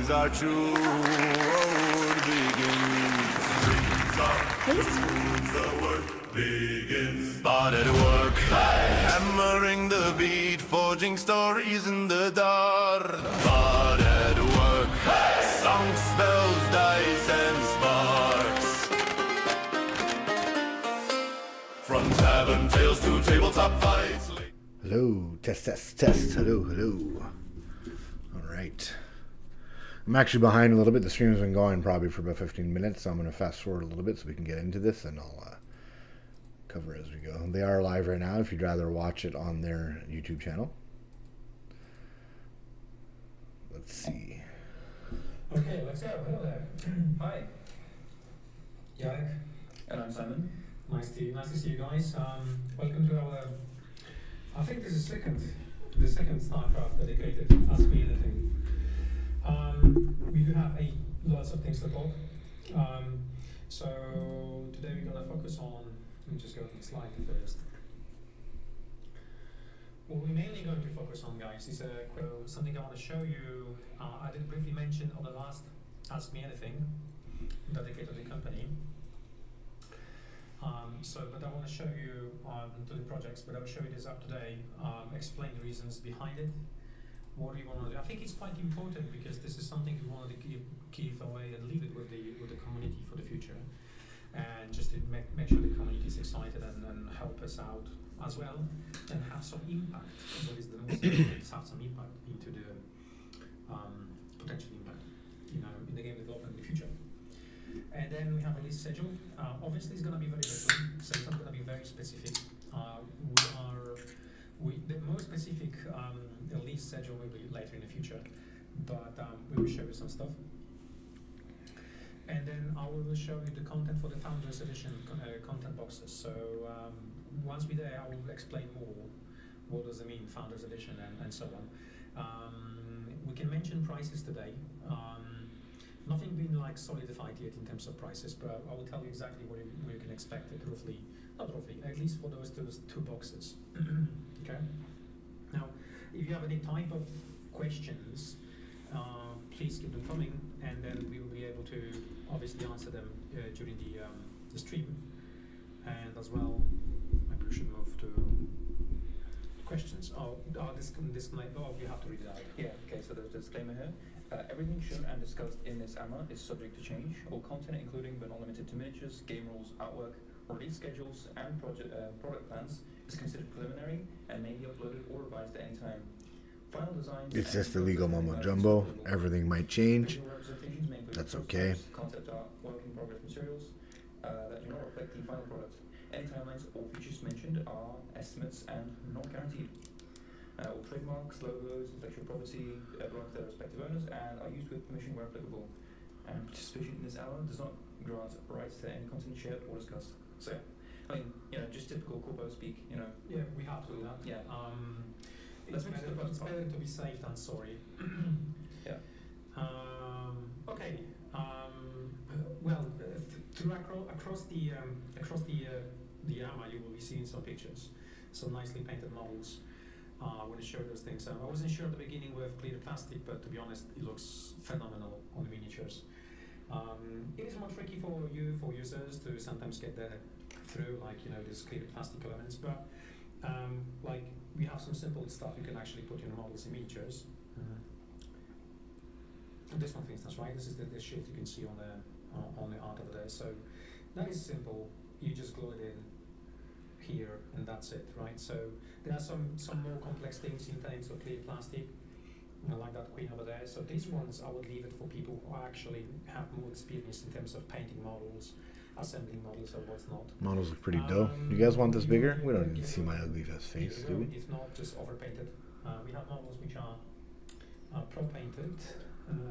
things are true. Road begins. The work begins. But at work, hammering the beat, forging stories in the dark. But at work, songs, bells, dice, and sparks. From tavern tales to tabletop fights. Hello, test, hello. All right. I'm actually behind a little bit. The stream's been going probably for about 15 minutes, so I'm going to fast forward a little bit so we can get into this, and I'll cover as we go. They are live right now if you'd rather watch it on their YouTube channel. Let's see. Okay, let's go. Hello there. Hi. Jarek. And I'm Simon. Nice to see you guys. Welcome to our. I think this is the second StarCraft dedicated Ask Me Anything. We do have lots of things to talk. So today we're gonna focus on. Let me just go to the slide first. What we're mainly going to focus on, guys, is something I want to show you. I did briefly mention on the last Ask Me Anything dedicated to the company. But I want to show you to the projects, but I will show you this up today, explain the reasons behind it, what do you want to do. I think it's quite important because this is something we wanted to give away and leave it with the community for the future, and just to make sure the community is excited and help us out as well, and have some impact. What is the most important is have some impact into the potential impact, in the game development in the future. And then we have a release schedule. Obviously, it's going to be very different, so it's not going to be very specific. The most specific release schedule will be later in the future, but we will show you some stuff. And then I will show you the content for the Founders Edition content boxes. So once we're there, I will explain more what does it mean, Founders Edition, and so on. We can mention prices today. Nothing been solidified yet in terms of prices, but I will tell you exactly what you can expect it roughly, not roughly, at least for those two boxes. Okay. Now, if you have any type of questions, please keep them coming, and then we will be able to obviously answer them during the stream. And as well, maybe we should move to questions. You have to read it out. Yeah, okay, so there's a disclaimer here. Everything shown and discussed in this AMA is subject to change. All content, including but not limited to miniatures, game rules, artwork, release schedules, and product plans, is considered preliminary and may be uploaded or revised at any time. Final designs. It's just the legal mumbo jumbo. Everything might change. That's okay. Concept art, work in progress materials that do not reflect the final product. Any timelines or features mentioned are estimates and not guaranteed. All trademarks, logos, intellectual property belong to their respective owners and are used with permission where applicable. And participation in this hour does not grant rights to any content shared or discussed. So, I mean, just typical corpo speak, Yeah, we have to do that. Yeah. It's better to be safe than sorry. Yeah. Okay. Across the AMA, you will be seeing some pictures, some nicely painted models. I want to show those things. I wasn't sure at the beginning with clear plastic, but to be honest, it looks phenomenal on the miniatures. It is more tricky for users to sometimes get there through, these clear plastic elements, but we have some simple stuff you can actually put in models in miniatures. And this one, for instance, right? This is the shield you can see on the art over there. So that is simple. You just glue it in here, and that's it, right? So there are some more complex things in terms of clear plastic, like that queen over there. So these ones, I would leave it for people who actually have more experience in terms of painting models, assembling models, or what's not. Models look pretty dope. You guys want this bigger? We don't need to see my ugly face, do we? If not, just overpainted. We have models which are pro-painted.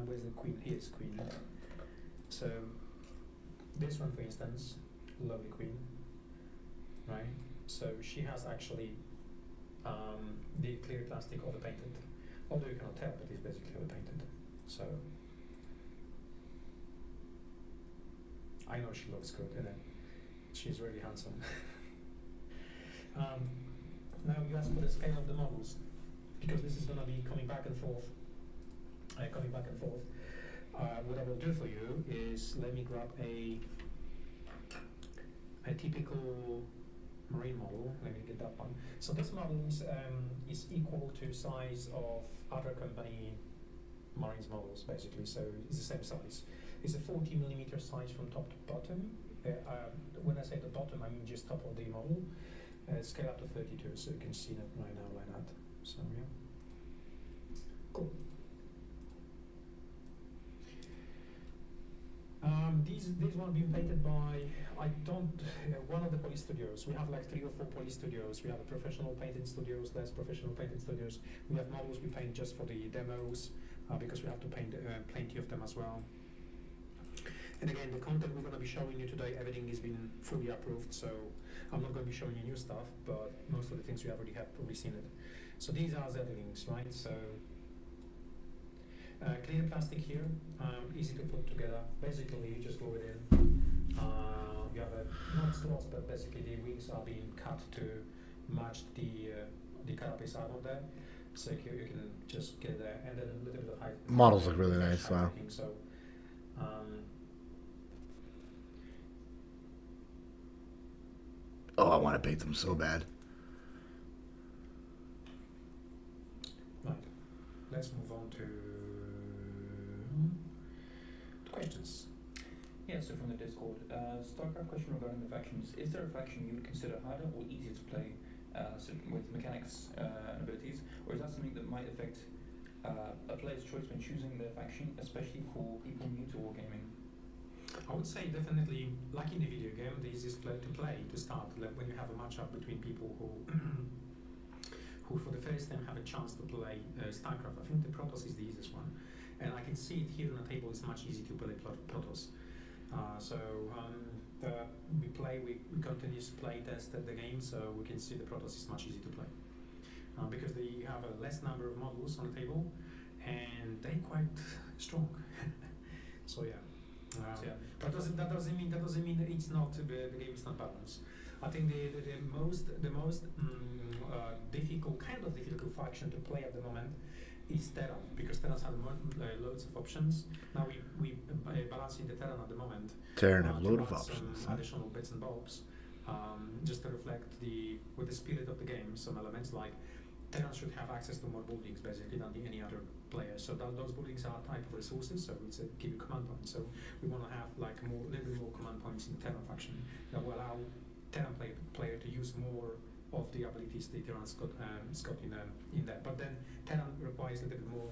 Where's the queen? Here's queen. So this one, for instance, lovely queen, right? So she has actually the clear plastic overpainted, although you cannot tell, but it's basically overpainted. So I know she looks good, and she's really handsome. Now you ask for the scale of the models, because this is going to be coming back and forth. What I will do for you is let me grab a typical marine model. Let me get that one. So this model is equal to size of other company marines models, basically. So it's the same size. It's a 40mm size from top to bottom. When I say the bottom, I mean just top of the model. Scale up to 32, so you can see that right now like that. So yeah, cool. These one being painted by one of the police studios. We have like 3 or 4 police studios. We have a professional painting studios, less professional painting studios. We have models we paint just for the demos because we have to paint plenty of them as well. And again, the content we're going to be showing you today, everything has been fully approved, so I'm not going to be showing you new stuff, but most of the things you already have probably seen it. So these are the links, right? So clear plastic here, easy to put together. Basically, you just glue it in. You have not straws, but basically the wings are being cut to match the carapace armor there. So you can just get there, and then a little bit of height. Models look really nice. Wow. So, Oh, I want to paint them so bad. right. Let's move on to questions. Yeah, so from the Discord, StarCraft question regarding the factions. Is there a faction you would consider harder or easier to play with mechanics and abilities, or is that something that might affect a player's choice when choosing their faction, especially for people new to wargaming? I would say definitely, like in the video game, the easiest play to start, like when you have a matchup between people who who for the first time have a chance to play StarCraft. I think the Protoss is the easiest one, and I can see it here on the table. It's much easier to play Protoss. We continuously play test the game, so we can see the Protoss is much easier to play because they have a less number of models on the table, and they're quite strong. So yeah. But that doesn't mean that it's not the game is not balanced. I think the most difficult faction to play at the moment is Terran, because Terrans have loads of options. Now we balancing the Terran at the moment. Terran have to load of add options. some additional bits and bobs, just to reflect with the spirit of the game. Some elements like Terrans should have access to more buildings basically than any other player. So those buildings are type of resources, so it's give you command points. So we want to have like a little bit more command points in the Terran faction that will allow Terran player to use more of the abilities the Terran's got in there. But then Terran requires a little bit more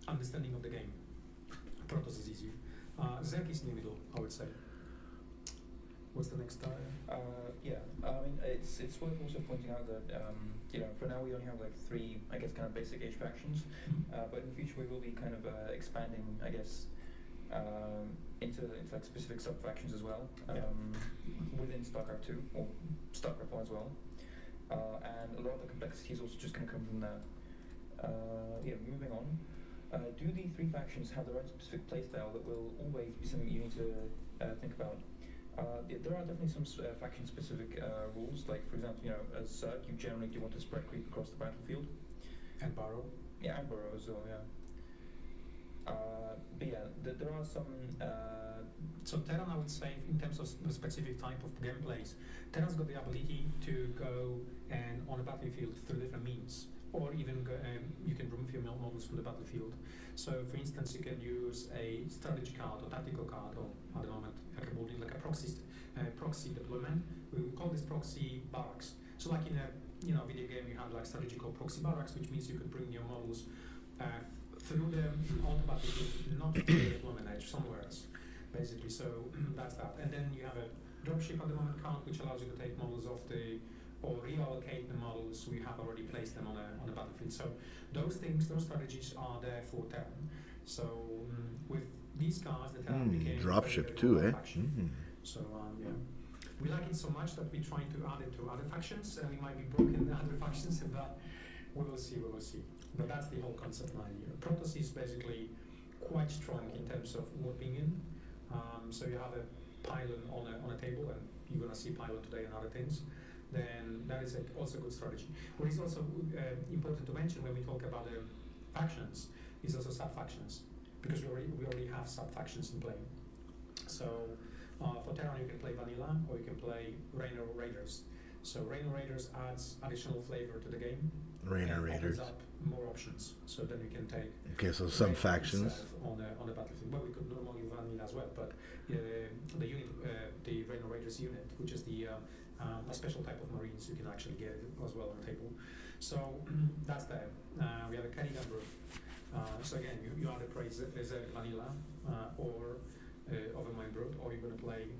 understanding of the game. Protoss is easier. Zerg is in the middle, I would say. What's the next tire? Yeah, I mean, it's worth also pointing out that, for now we only have like 3, I guess, kind of basic age factions, but in the future we will be kind of expanding, I guess, into like specific sub-factions as well, within StarCraft 2, or StarCraft 1 as well, and a lot of the complexity is also just going to come from there. Moving on, do the 3 factions have their own specific playstyle that will always be something you need to think about? There are definitely some faction-specific rules, like for example, as Zerg, you generally do want to spread creep across the battlefield. And Burrow. Yeah, and Burrow as well, yeah. But yeah, there are some... So Terran, I would say, in terms of specific type of gameplays, Terran's got the ability to go and on a battlefield through different means, or even you can remove your models from the battlefield. So, for instance, you can use a strategy card or tactical card, or at the moment, like a proxy deployment. We will call this proxy barracks. So, like in a video game, you have like strategical proxy barracks, which means you could bring your models through the on the battlefield, not to the deployment edge, somewhere else, basically. So that's that. And then you have a dropship at the moment card, which allows you to take models off or reallocate the models we have already placed them on a battlefield. So those strategies are there for Terran. So with these cards, the Terran became dropship very too, eh? So yeah, we like it so much that we're trying to add it to other factions, and we might be broken in other factions, but we will see. But that's the whole concept line here. Protoss is basically quite strong in terms of warping in. So you have a pylon on a table, and you're gonna see pylon today and other things. Then that is also a good strategy. What is also important to mention when we talk about factions is also sub-factions. because we already have sub-factions in play. So for Terran you can play Vanilla or you can play Rainer Raiders. So Rainer Raiders adds additional flavor to the game. Rainer and Raiders. opens up more options, so then you can take Okay, so some Rainer factions. itself on the battlefield. Well, we could normally Vanilla as well, but the unit, the Rainer Raiders unit, which is the a special type of Marines, you can actually get it as well on the table. So that's there. We have a Kerrigan brew. So again, you either play Zerg Vanilla or Overmind Brood, or you're going to play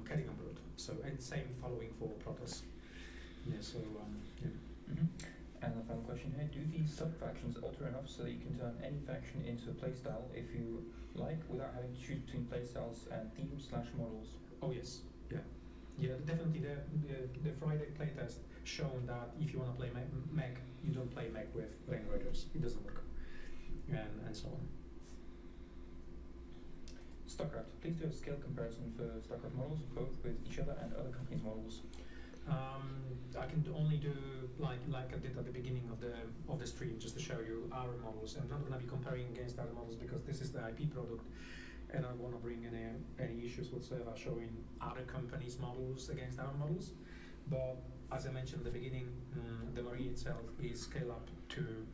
Kerrigan Brood. So and same following for Protoss. Yeah. So yeah. Mm-hmm. And the final question here: do these sub-factions alter enough so that you can turn any faction into a playstyle if you like, without having to choose between playstyles and themes/models? Oh yes. Yeah, definitely. The Friday playtest shown that if you want to play mech, you don't play mech with Rain Raiders. It doesn't work, and so on. StarCraft. Please do a scale comparison for StarCraft models, both with each other and other companies' models. I can only do like I did at the beginning of the stream, just to show you our models. I'm not going to be comparing against other models because this is the IP product, and I don't want to bring any issues whatsoever showing other companies' models against our models. But as I mentioned at the beginning, the Marine itself is scaled up to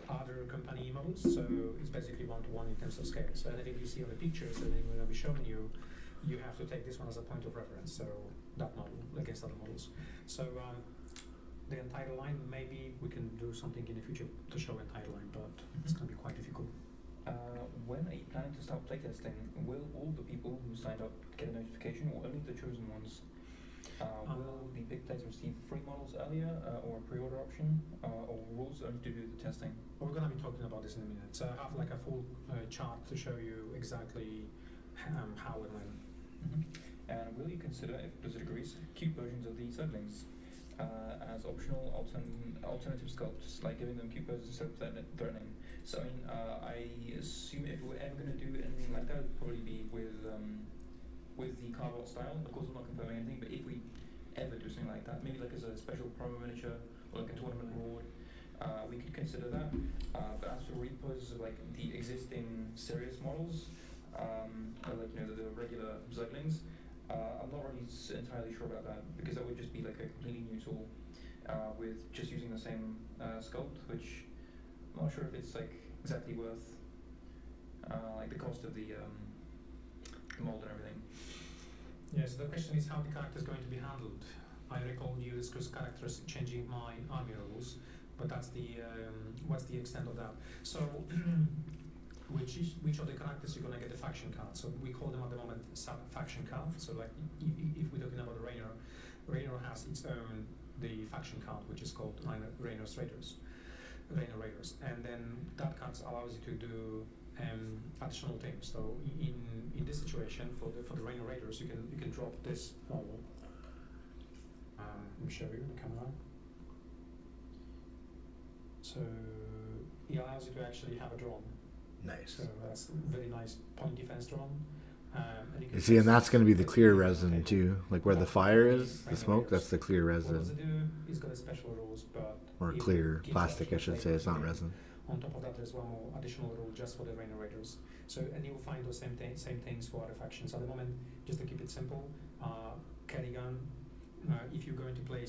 other company models, so it's basically 1-to-1 in terms of scale. So anything you see on the pictures that I'm going to be showing you, you have to take this one as a point of reference. So that model against other models. So the entire line, maybe we can do something in the future to show entire line, but it's going to be quite difficult. When are you planning to start playtesting? Will all the people who signed up get a notification, or only the chosen ones? Will the big players receive free models earlier, or a pre-order option, or rules only to do the testing? Well, we're going to be talking about this in a minute. So I have like a full chart to show you exactly how and when. Mm-hmm. And will you consider, if Blizzard agrees, cute versions of the Zerglings as optional alternative sculpts, like giving them cute poses instead of threatening? So I mean, I assume if we were ever going to do anything like that, it would probably be with the carve-out style. Of course, I'm not confirming anything, but if we ever do something like that, maybe like as a special promo miniature or like a tournament reward, we could consider that. But as for repos of like the existing serious models, or like the regular Zerglings, I'm not really entirely sure about that, because that would just be like a completely new tool with just using the same sculpt, which I'm not sure if it's like exactly worth like the cost of the mold and everything. Yes, the question is how the character is going to be handled. I recall you discussed characters changing my army rules, but that's the what's the extent of that? So which of the characters you're gonna get the faction card? So we call them at the moment faction card. So like if we're talking about the Rainer has its own the faction card, which is called Rainer Raiders, and then that card allows you to do additional things. So in this situation for the Rainer Raiders, you can drop this model. Let me show you the camera. So it allows you to actually have a drone. Nice. So that's a very nice point defense drone. And You see, and that's going to be the clear resin too, like where the fire is, the smoke. That's the clear What does resin, it do? It's got a special rules, but or it clear gives plastic, I should say. It's not flavor. resin. On top of that, there's one more additional rule just for the Rainer Raiders. So, and you will find those same things for other factions. At the moment, just to keep it simple, Kerrigan. If you're going to play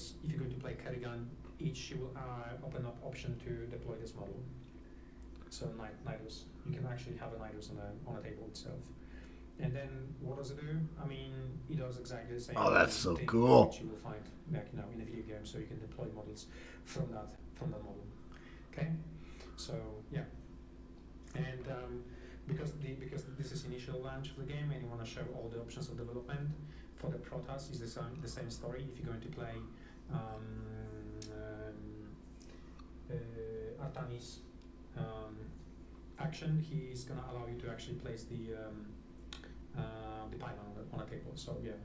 Kerrigan, each you will open up option to deploy this model. So Nidus, you can actually have a Nidus on a table itself. And then what does it do? I mean, it does exactly the same. Oh, that's so thing cool. Which you will find like in a video game, so you can deploy models from that model. Okay, so yeah, and because this is initial launch of the game, and you want to show all the options of development for the Protoss, is the same story. If you're going to play Artanis action, he's gonna allow you to actually place the pylon on a table. So yeah,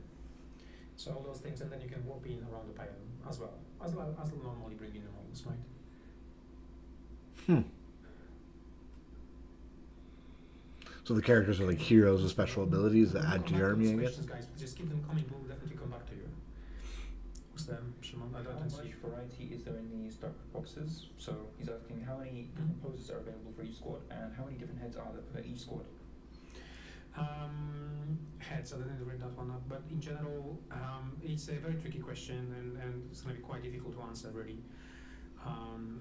so all those things, and then you can warp in around the pylon as well as normally bring in the models, right? So the characters are like heroes with special abilities that add to your army, I guess. Questions, guys, just keep them coming. We'll definitely come back to you. them, Shimon? I How don't much see. variety is there in the StarCraft boxes? So he's asking how many different poses are available for each squad, and how many different heads are there per each squad? Heads, I didn't read that one up, but in general, it's a very tricky question, and it's going to be quite difficult to answer, really.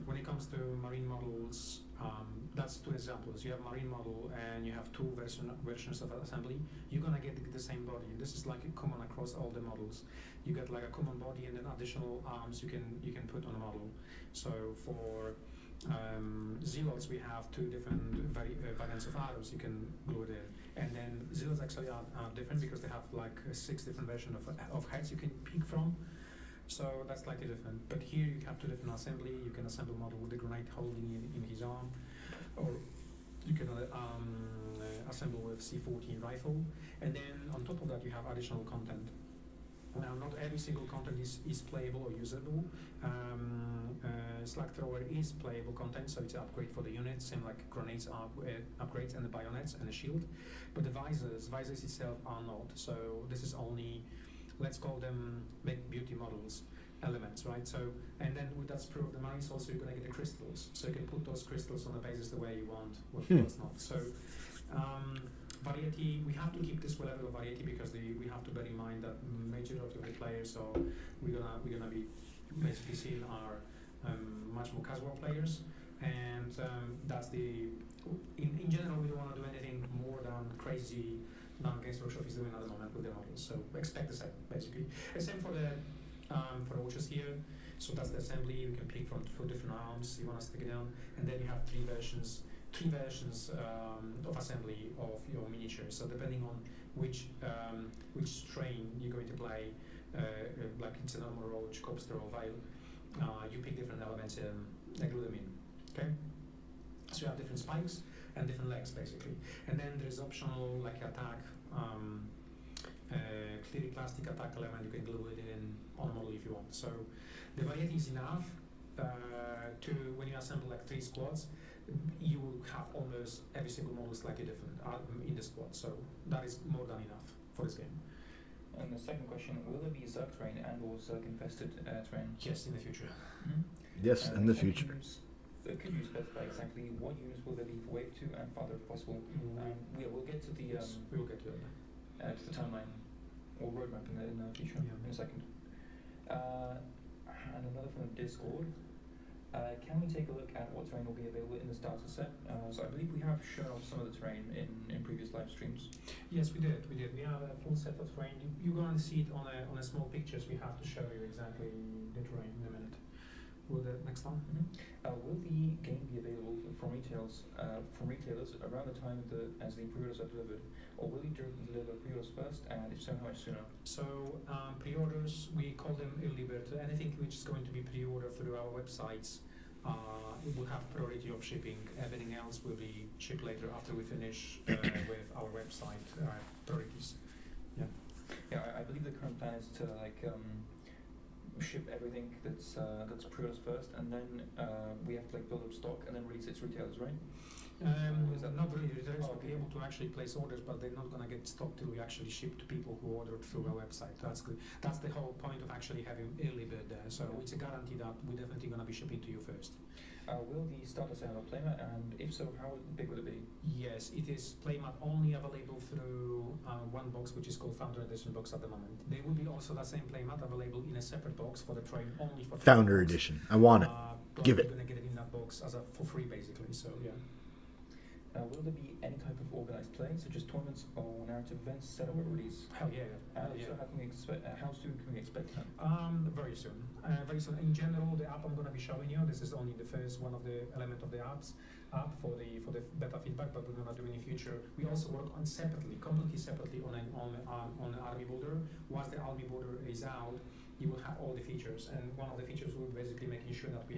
When it comes to marine models, that's two examples. You have marine model and you have two versions of assembly. You're gonna get the same body, and this is like a common across all the models. You get like a common body and then additional arms you can put on a model. So for zealots, we have two different variants of arrows you can glue it in, and then zealots actually are different because they have like 6 different versions of heads you can pick from. So that's slightly different. But here you have two different assembly. You can assemble a model with the grenade holding in his arm, or you can assemble with C14 rifle. And then on top of that you have additional content. Now not every single content is playable or usable. Slag thrower is playable content, so it's an upgrade for the unit, same like grenades are upgrades, and the bayonets and the shield. But the visors itself are not. So this is only, let's call them make beauty models elements, right? So, and then with that sprue of the marines also you're going to get the crystals, so you can put those crystals on the basis the way you want, what's not. So variety, we have to keep this level of variety because we have to bear in mind that majority of the players, so we're gonna be basically seeing are much more casual players, and that's the in general we don't want to do anything more than crazy Games Workshop is doing at the moment with the models, so expect the same basically. And same for the watches here. So that's the assembly. You can pick from 2 different arms you want to stick it down, and then you have three versions of assembly of your miniature. So depending on which strain you're going to play, like it's an armor roach, copster, or vial, you pick different elements and glue them in. Okay. So you have different spikes and different legs basically, and then there's optional like attack, clearly plastic attack element. You can glue it in on a model if you want. So the variety is enough to when you assemble like 3 squads, you will have almost every single model slightly different in the squad. So that is more than enough for this game. And the second question, will there be Zerg terrain and or Zerg infested terrain? Yes, in the future. Yes, in the future. Could you specify exactly what units will there be for Wave 2 and farther if possible? We'll get to the Yes, we will get to it. to the timeline or roadmap in the future in a second. And another from Discord. Can we take a look at what terrain will be available in the starter set? So I believe we have shown off some of the terrain in previous live streams. Yes, we did. We have a full set of terrain. You're going to see it on a small pictures. We have to show you exactly the terrain in a minute. Will the next one? Will the game be available from retailers around the time as the pre-orders are delivered, or will you deliver pre-orders first, and if so, how much sooner? So pre-orders, we call them early bird. Anything which is going to be pre-ordered through our websites, it will have priority of shipping. Everything else will be shipped later after we finish with our website priorities. Yeah, I believe the current plan is to ship everything that's pre-orders first, and then we have to build up stock and then release it to retailers, right? Is that Not really. Retailers will okay. be able to actually place orders, but they're not going to get stock till we actually ship to people who ordered through our website. That's good. That's the whole point of actually having early bird there. So it's a guarantee that we're definitely going to be shipping to you first. Will the starter set have a playmat, and if so, how big will it be? Yes, it is playmat only available through one box, which is called Founder Edition box at the moment. There will be also that same playmat available in a separate box for the train only for Founder box. Edition. I want it. Give it. You're gonna get it in that box for free, basically. So yeah. Will there be any type of organized play, such as tournaments or narrative events set up at release? Hell yeah. So how can we expect? How soon can we expect that? Very soon. Very soon. In general, the app I'm going to be showing you. This is only the first one of the element of the app for the beta feedback, but we're going to do in the future. We also work on completely separately on an army builder. Once the army builder is out, you will have all the features, and one of the features will be basically making sure that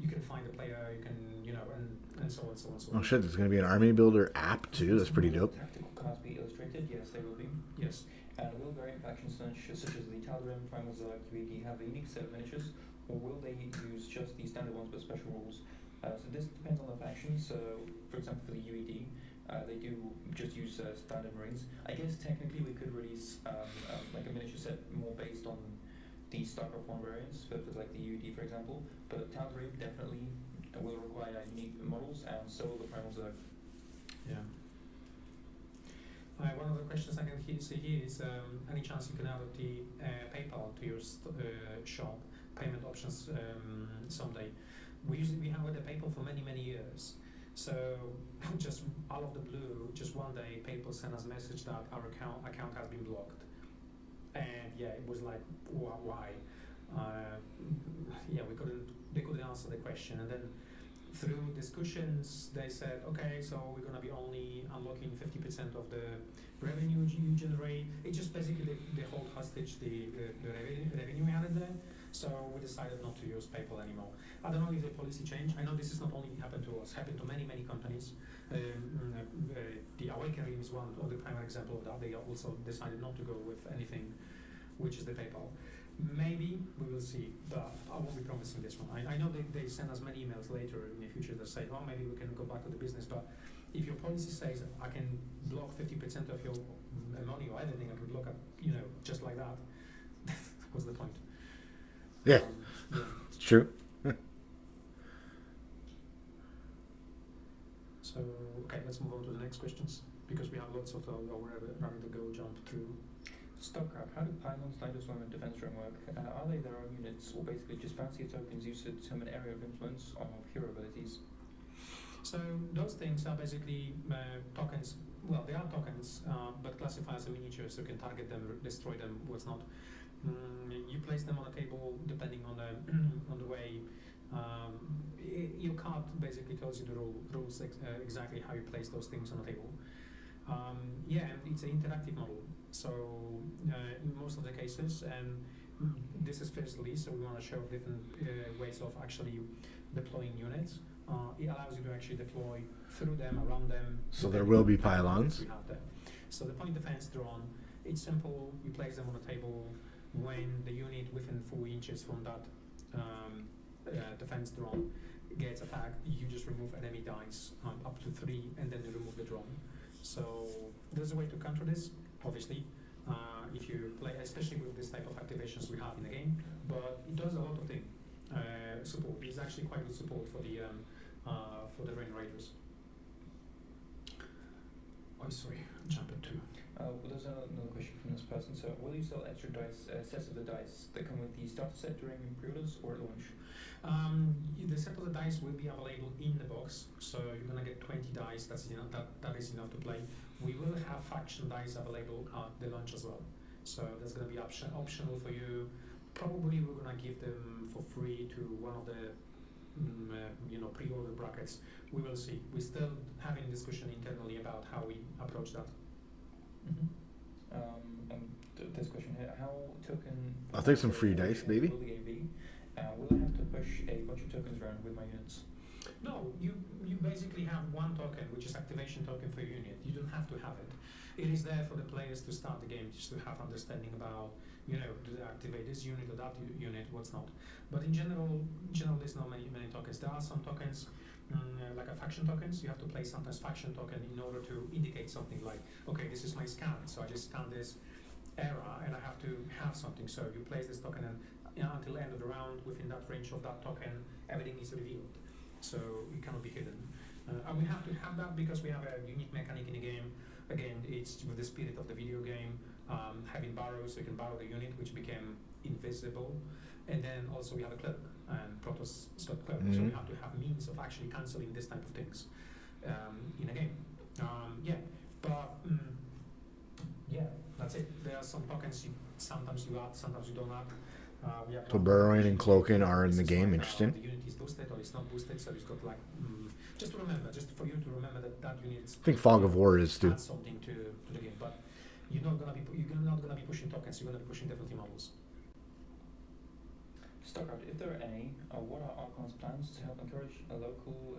you can find a player, you can and so on, so on, so on. Oh shit, there's gonna be an army builder app too. That's pretty dope. Tactical cards be illustrated? Yes, they will be. Yes. And will variant factions such as the Tal'Darim, Primal Zerg, UAD have a unique set of miniatures, or will they use just the standard ones but special rules? So this depends on the faction. So, for example, for the UAD, they do just use standard Marines. I guess technically we could release like a miniature set more based on the StarCraft 1 variants, for like the UED for example, but Tal'Darim definitely will require unique models, and so will the Primal Zerg. Yeah. One of the questions I can see here is any chance you can add the PayPal to your shop payment options someday? We have had a PayPal for many years. So just out of the blue, just one day, PayPal sent us a message that our account has been blocked, and yeah, it was like, why? Yeah, they couldn't answer the question, and then through discussions, they said, okay, so we're gonna be only unlocking 50% of the revenue you generate. It just basically they hold hostage the revenue we had in there. So we decided not to use PayPal anymore. I don't know if the policy changed. I know this has not only happened to us, happened to many companies. The Awakening is one of the prime example of that. They also decided not to go with anything, which is the PayPal. Maybe we will see, but I won't be promising this one. I know they send us many emails later in the future that say, oh, maybe we can go back to the business, but if your policy says I can block 50% of your money or anything, I can block it, just like that, what's the point? Yeah, Yeah. it's true. So, okay, let's move on to the next questions, because we have lots of rather to go jump through. StarCraft, how do pylons, Nidoswarm, and Defense Drone work? Are they their own units, or basically just fancy tokens used to determine area of influence of hero abilities? So those things are basically tokens. Well, they are tokens, but classified as a miniature, so you can target them, destroy them, what's not. You place them on a table depending on the on the way. Your card basically tells you the rules exactly how you place those things on the table. Yeah, and it's an interactive model. So in most of the cases, and this is firstly, so we want to show different ways of actually deploying units. It allows you to actually deploy through them, around them. So there will be pylons. We have there. So the point defense drone, it's simple. You place them on the table. When the unit within 4 inches from that defense drone gets attacked, you just remove enemy dice up to 3, and then you remove the drone. So there's a way to counter this, obviously, if you play, especially with this type of activations we have in the game. But it does a lot of things. Support is actually quite good support for the Rain Raiders. Oh, sorry, jump into. Well, there's another question from this person. So, will you sell extra dice, sets of the dice that come with the starter set during pre-orders or at launch? The set of the dice will be available in the box, so you're gonna get 20 dice. That's enough. That is enough to play. We will have faction dice available at the launch as well, so that's gonna be optional for you. Probably we're gonna give them for free to one of the pre-order brackets. We will see. We're still having discussion internally about how we approach that. This question here: how token? I'll take some free dice, baby. Will the game be? Will I have to push a bunch of tokens around with my units? No, you basically have one token, which is activation token for your unit. You don't have to have it. It is there for the players to start the game, just to have understanding about, do they activate this unit or that unit, what's not. But in general, there's not many tokens. There are some tokens, like a faction tokens. You have to play sometimes faction token in order to indicate something like, okay, this is my scan, so I just scan this era and I have to have something. So you place this token and until the end of the round, within that range of that token, everything is revealed. So it cannot be hidden. And we have to have that because we have a unique mechanic in the game. Again, it's with the spirit of the video game, having barrows, so you can borrow the unit, which became invisible. And then also we have a cloak, and Protoss slot cloak, so we have to have means of actually cancelling this type of things in a game. Yeah, that's it. There are some tokens sometimes you add, sometimes you don't add. So burrowing and cloaking are in the game. Interesting. The unit is boosted or it's not boosted, so it's got like just to remember, just for you to remember that unit. I think Fog of War is too. Add something to the game, but you're not gonna be pushing tokens. You're gonna be pushing definitely models. StarCraft, if there are any, what are Archon's plans to help encourage a local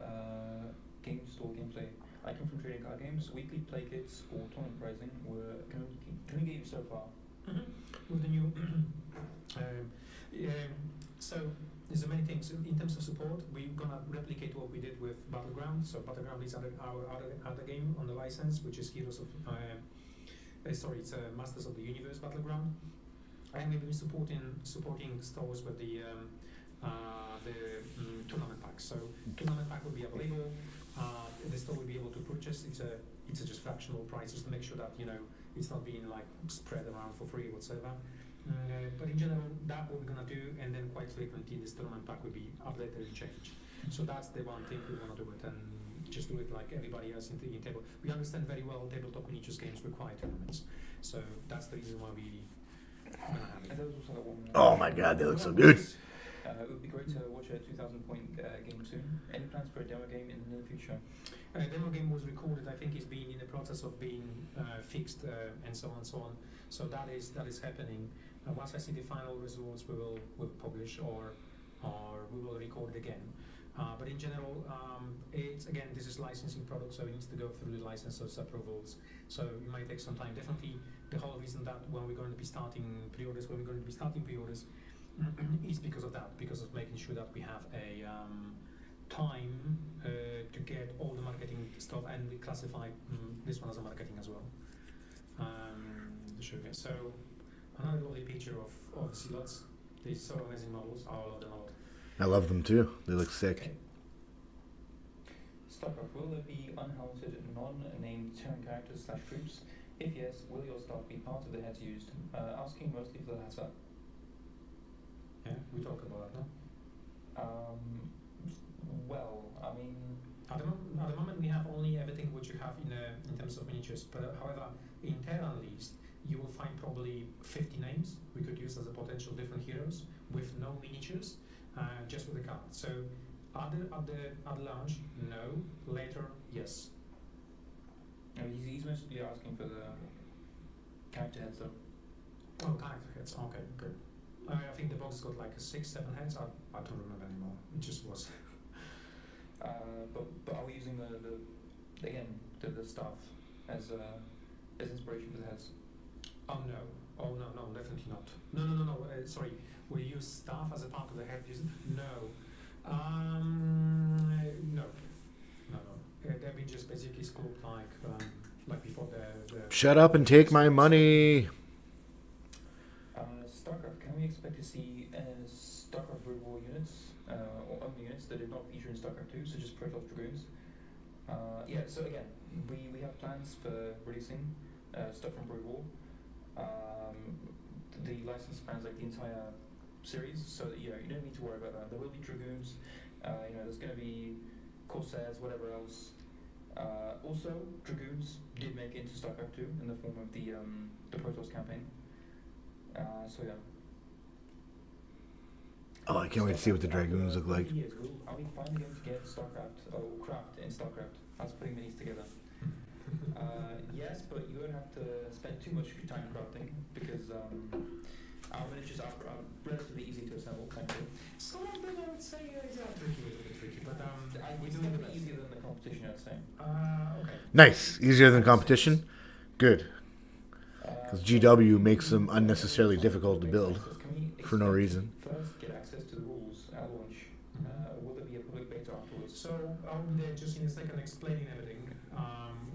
game store gameplay? I come from trading card games. Weekly play kits or tournament pricing were communicated so far. With the new so there's many things in terms of support. We're gonna replicate what we did with Battleground. So Battleground is our other game on the license, which is Heroes of it's Masters of the Universe Battleground. And we've been supporting stores with the tournament pack. So tournament pack will be available. The store will be able to purchase. It's a just fractional prices to make sure that it's not being like spread around for free whatsoever. But in general, that's what we're gonna do, and then quite frequently this tournament pack will be updated and changed. So that's the one thing we wanna do it, and just do it like everybody else in table. We understand very well tabletop miniatures games require tournaments, so that's the reason why we gonna have it. And there was also that one. Oh my god, they look so good. It would be great to watch a 2,000-point game soon. Any plans for a demo game in the near future? Demo game was recorded. I think it's been in the process of being fixed and so on and so on. So that is happening. Once I see the final results, we'll publish or we will record it again. But in general, this is licensing product, so it needs to go through the licensors' approvals. So it might take some time. Definitely, the whole reason that when we're going to be starting pre-orders, is because of that, because of making sure that we have a time to get all the marketing stuff, and we classify this one as a marketing as well. So another lovely picture of the Zealots. These so amazing models. I love them a lot. I love them too. They look sick. Okay. StarCraft, will there be unhelmeted, non-named terran characters / troops? If yes, will your staff be part of the heads used? Asking mostly for the heads-up. Yeah, we talk about that, no? Well, I mean... At the moment we have only everything which you have in terms of miniatures, but however, in Terran list, you will find probably 50 names we could use as a potential different heroes with no miniatures, just with the card. So, at the launch, no. Later, yes. No, he's mostly asking for the character heads, though. Oh, character heads. Okay, good. I think the box got like 6-7 heads. I don't remember anymore. It just was. But are we using the staff as inspiration for the heads? Oh no, definitely not. No. Sorry, we use staff as a part of the head. No. No. They've been just basically scoped like before the. Shut up and take my money. StarCraft, can we expect to see StarCraft Brood War units or other units that did not feature in StarCraft 2, such as Protoss Dragoons? Yeah, so again, we have plans for releasing stuff from Brood War. The license spans like the entire series, so that you don't need to worry about that. There will be Dragoons, there's going to be Corsairs, whatever else. Also, Dragoons did make it into StarCraft 2 in the form of the Protoss campaign. So yeah. Oh, I can't wait to see what the Dragoons look like. Are we finally going to get StarCraft or craft in StarCraft? As putting these together. Yes, but you won't have to spend too much time crafting because our miniatures are relatively easy to assemble, thankfully. Some of them I would say is a bit tricky, but we're doing a bit easier than the competition, I'd say. Okay. Nice. Easier than competition? Good. Because GW makes them unnecessarily difficult to build for no reason. First, get access to the rules at launch. Will there be a public beta afterwards? So I'll be there just in a second explaining everything.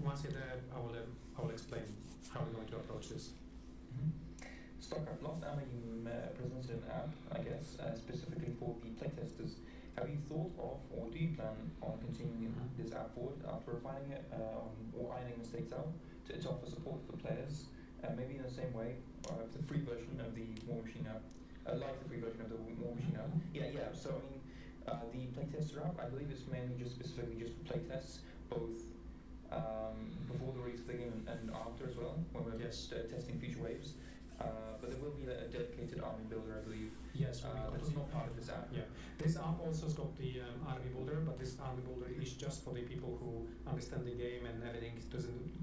Once you're there, I will explain how we're going to approach this. StarCraft, last hour you presented an app, I guess, specifically for the playtesters. Have you thought of, or do you plan on continuing this app forward after refining it or ironing mistakes out to offer support for players? Maybe in the same way, the free version of the War Machine app, like the free version of the War Machine app. Yeah. So I mean, the playtester app, I believe it's mainly specifically just for playtests, both before the release of the game and after as well, when we're testing future waves. But there will be a dedicated army builder, I believe. Yes, that's not part of this app. Yeah, this app also has got the army builder, but this army builder is just for the people who understand the game and everything. It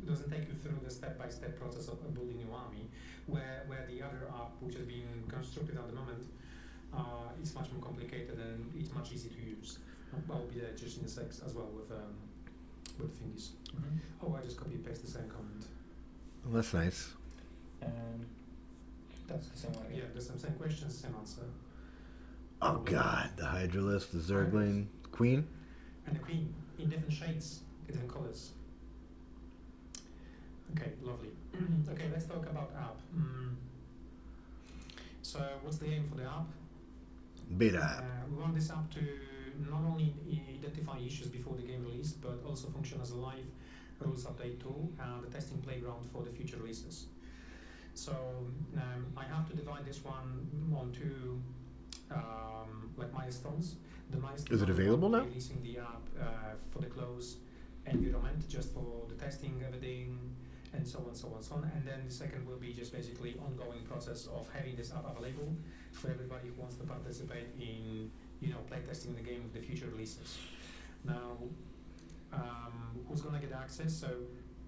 doesn't take you through the step-by-step process of building your army. Where the other app, which is being constructed at the moment, it's much more complicated and it's much easier to use. I'll be there just in a sec as well with thingies. Oh, I just copy-paste the same comment. Well, that's nice. That's the same one. Yeah, the same questions, same answer. Oh god, the Hydralisk, the Zergling, the Queen. And the Queen, in different shades, different colors. Okay, lovely. Okay, let's talk about app. So what's the aim for the app? Beta. We want this app to not only identify issues before the game release, but also function as a live rules update tool and a testing playground for the future releases. So I have to divide this one on two like milestones. The milestone Is it available now? releasing the app for the closed environment, just for the testing, everything, and so on, so on, so on. And then the second will be just basically ongoing process of having this app available for everybody who wants to participate in, you know, playtesting the game with the future releases. Now, who's gonna get access? So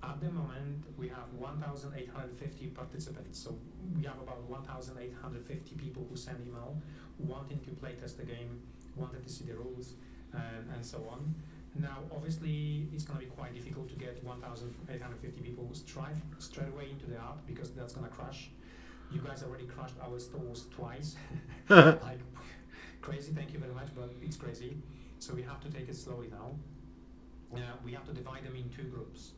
at the moment, we have 1,850 participants. So we have about 1,850 people who send email wanting to playtest the game, wanted to see the rules, and so on. Now, obviously, it's going to be quite difficult to get 1,850 people straight away into the app because that's going to crash. You guys already crashed our stores twice. Like, crazy, thank you very much, but it's crazy. So we have to take it slowly now. We have to divide them in two groups.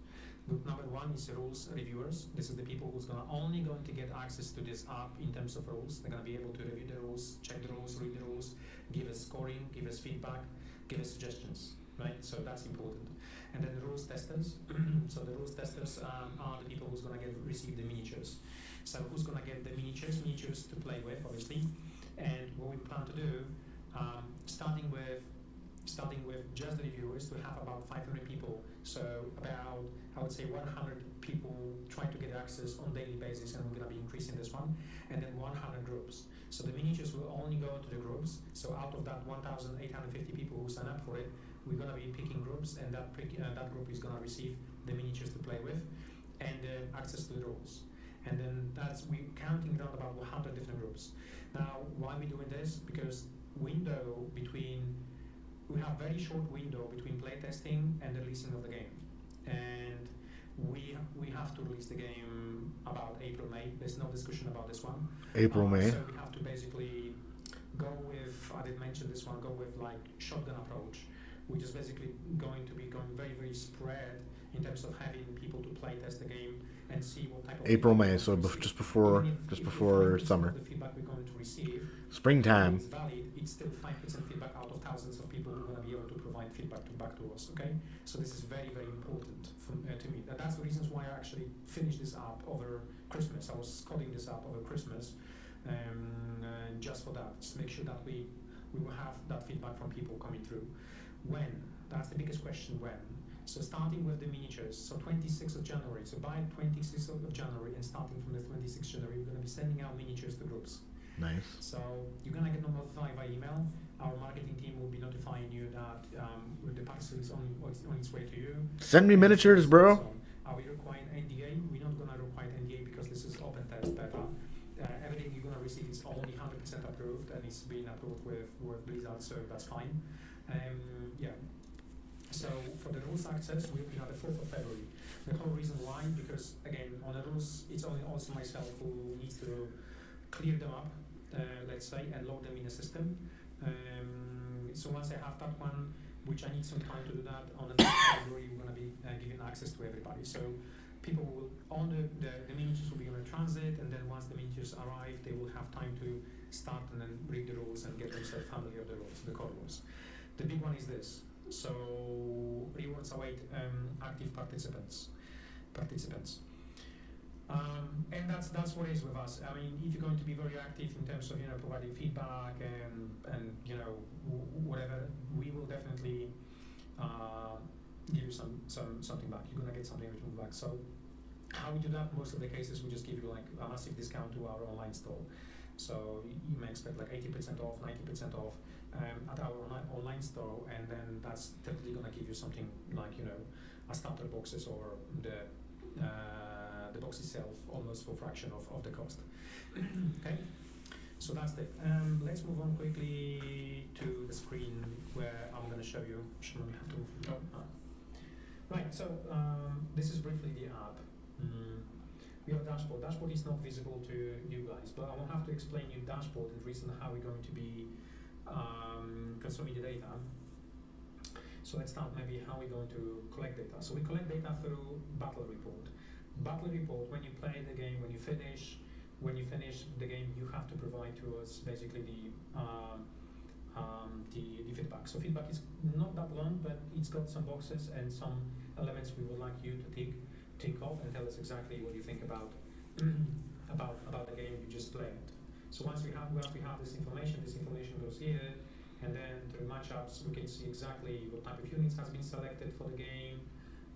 Group number one is rules reviewers. This is the people who's only going to get access to this app in terms of rules. They're going to be able to review the rules, check the rules, read the rules, give us scoring, give us feedback, give us suggestions, right? So that's important. And then the rules testers. So the rules testers are the people who's going to receive the miniatures. So who's going to get the miniatures? Miniatures to play with, obviously. And what we plan to do, starting with just the reviewers, to have about 500 people. So about, I would say, 100 people trying to get access on daily basis, and we're going to be increasing this one. And then 100 groups. So the miniatures will only go to the groups. So out of that 1,850 people who sign up for it, we're going to be picking groups, and that group is going to receive the miniatures to play with and access to the rules. And then we're counting around about 100 different groups. Now, why are we doing this? Because we have very short window between playtesting and the releasing of the game. And we have to release the game about April, May. There's no discussion about this one. April, May. So we have to basically go with, I did mention this one, go with like shotgun approach, which is basically going to be going very, very spread in terms of having people to play test the game and see what type of April, May, so just before summer. The feedback we're going to receive, Springtime. it's valid, it's still 5% feedback out of thousands of people who are going to be able to provide feedback back to us, okay? So this is very, very important to me. That's the reasons why I actually finished this app over Christmas. I was coding this app over Christmas just for that, just make sure that we will have that feedback from people coming through. When? That's the biggest question, when? So starting with the miniatures, so 26th of January, so by 26th of January and starting from the 26th of January, we're going to be sending out miniatures to groups. Nice. So you're going to get notified by email. Our marketing team will be notifying you that the parcel is on its way to you. Send me miniatures, bro. So, are we requiring NDA? We're not going to require NDA because this is open test beta. Everything you're going to receive is only 100% approved, and it's been approved with Blizzard, so that's fine. Yeah. So for the rules access, we're looking at the 4th of February. The whole reason why, because again, on the rules, it's only also myself who needs to clear them up, let's say, and load them in the system. So once I have that one, which I need some time to do that, on the 4th of February, we're going to be giving access to everybody. So people will, on the miniatures will be on a transit, and then once the miniatures arrive, they will have time to start and then read the rules and get themselves familiar with the rules, the core rules. The big one is this. So rewards await active participants. And that's what it is with us. I mean, if you're going to be very active in terms of providing feedback and whatever, we will definitely give you something back. You're gonna get something in return back. So how we do that? Most of the cases we just give you like a massive discount to our online store. So you may expect like 80% off, 90% off at our online store, and then that's typically gonna give you something like a starter boxes or the box itself almost for fraction of the cost. Okay, so that's it. Let's move on quickly to the screen where I'm going to show you. Right, so this is briefly the app. We have a dashboard. Dashboard is not visible to you guys, but I will have to explain you dashboard and reason how we're going to be consuming the data. So let's start maybe how we're going to collect data. So we collect data through battle report. Battle report, when you play the game, when you finish, when you finish the game, you have to provide to us basically the feedback. So feedback is not that long, but it's got some boxes and some elements we would like you to tick off and tell us exactly what you think about about the game you just played. So once we have this information goes here, and then through matchups we can see exactly what type of units has been selected for the game,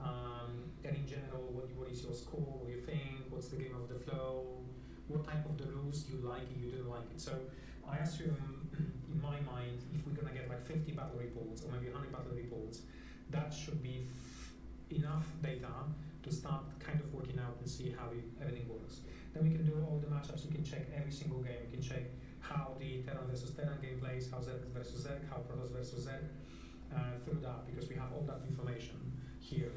and in general what is your score, what you think, what's the game of the flow, what type of the rules you like it, you don't like it. So I assume in my mind, if we're gonna get like 50 battle reports or maybe 100 battle reports, that should be enough data to start kind of working out and see how everything works. Then we can do all the matchups, we can check every single game, we can check how the Terran versus Terran game plays, how Zerg versus Zerg, how Protoss versus Zerg, through that, because we have all that information here.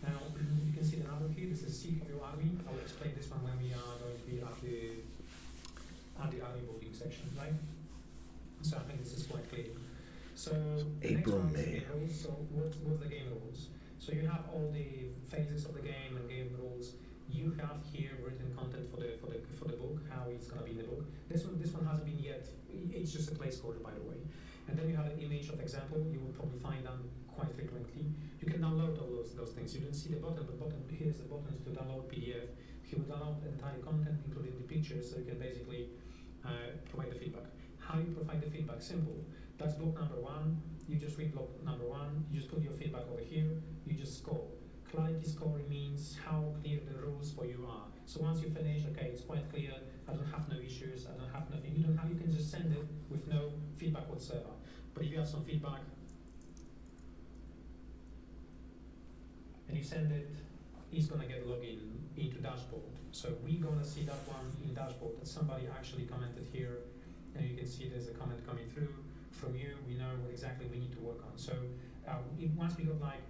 Now, you can see the number here, this is CPU army. I will explain this one when we are going to be at the army building section, right? So I think this is quite clear. So April, next one is May. the rules. So what's the game rules? So you have all the phases of the game and game rules. You have here written content for the book, how it's gonna be in the book. This one hasn't been yet. It's just a placeholder, by the way. And then you have an image of example. You will probably find them quite frequently. You can download all those things. You don't see the button, but here's the buttons to download PDF. You will download the entire content, including the pictures, so you can basically provide the feedback. How you provide the feedback? Simple. That's block number 1. You just read block number 1. You just put your feedback over here. You just score. Clarity scoring means how clear the rules for you are. So once you finish, okay, it's quite clear. I don't have no issues. I don't have nothing. You can just send it with no feedback whatsoever. But if you have some feedback and you send it, it's gonna get logged into dashboard. So we're gonna see that one in dashboard that somebody actually commented here, and you can see there's a comment coming through from you. We know what exactly we need to work on. So once we got like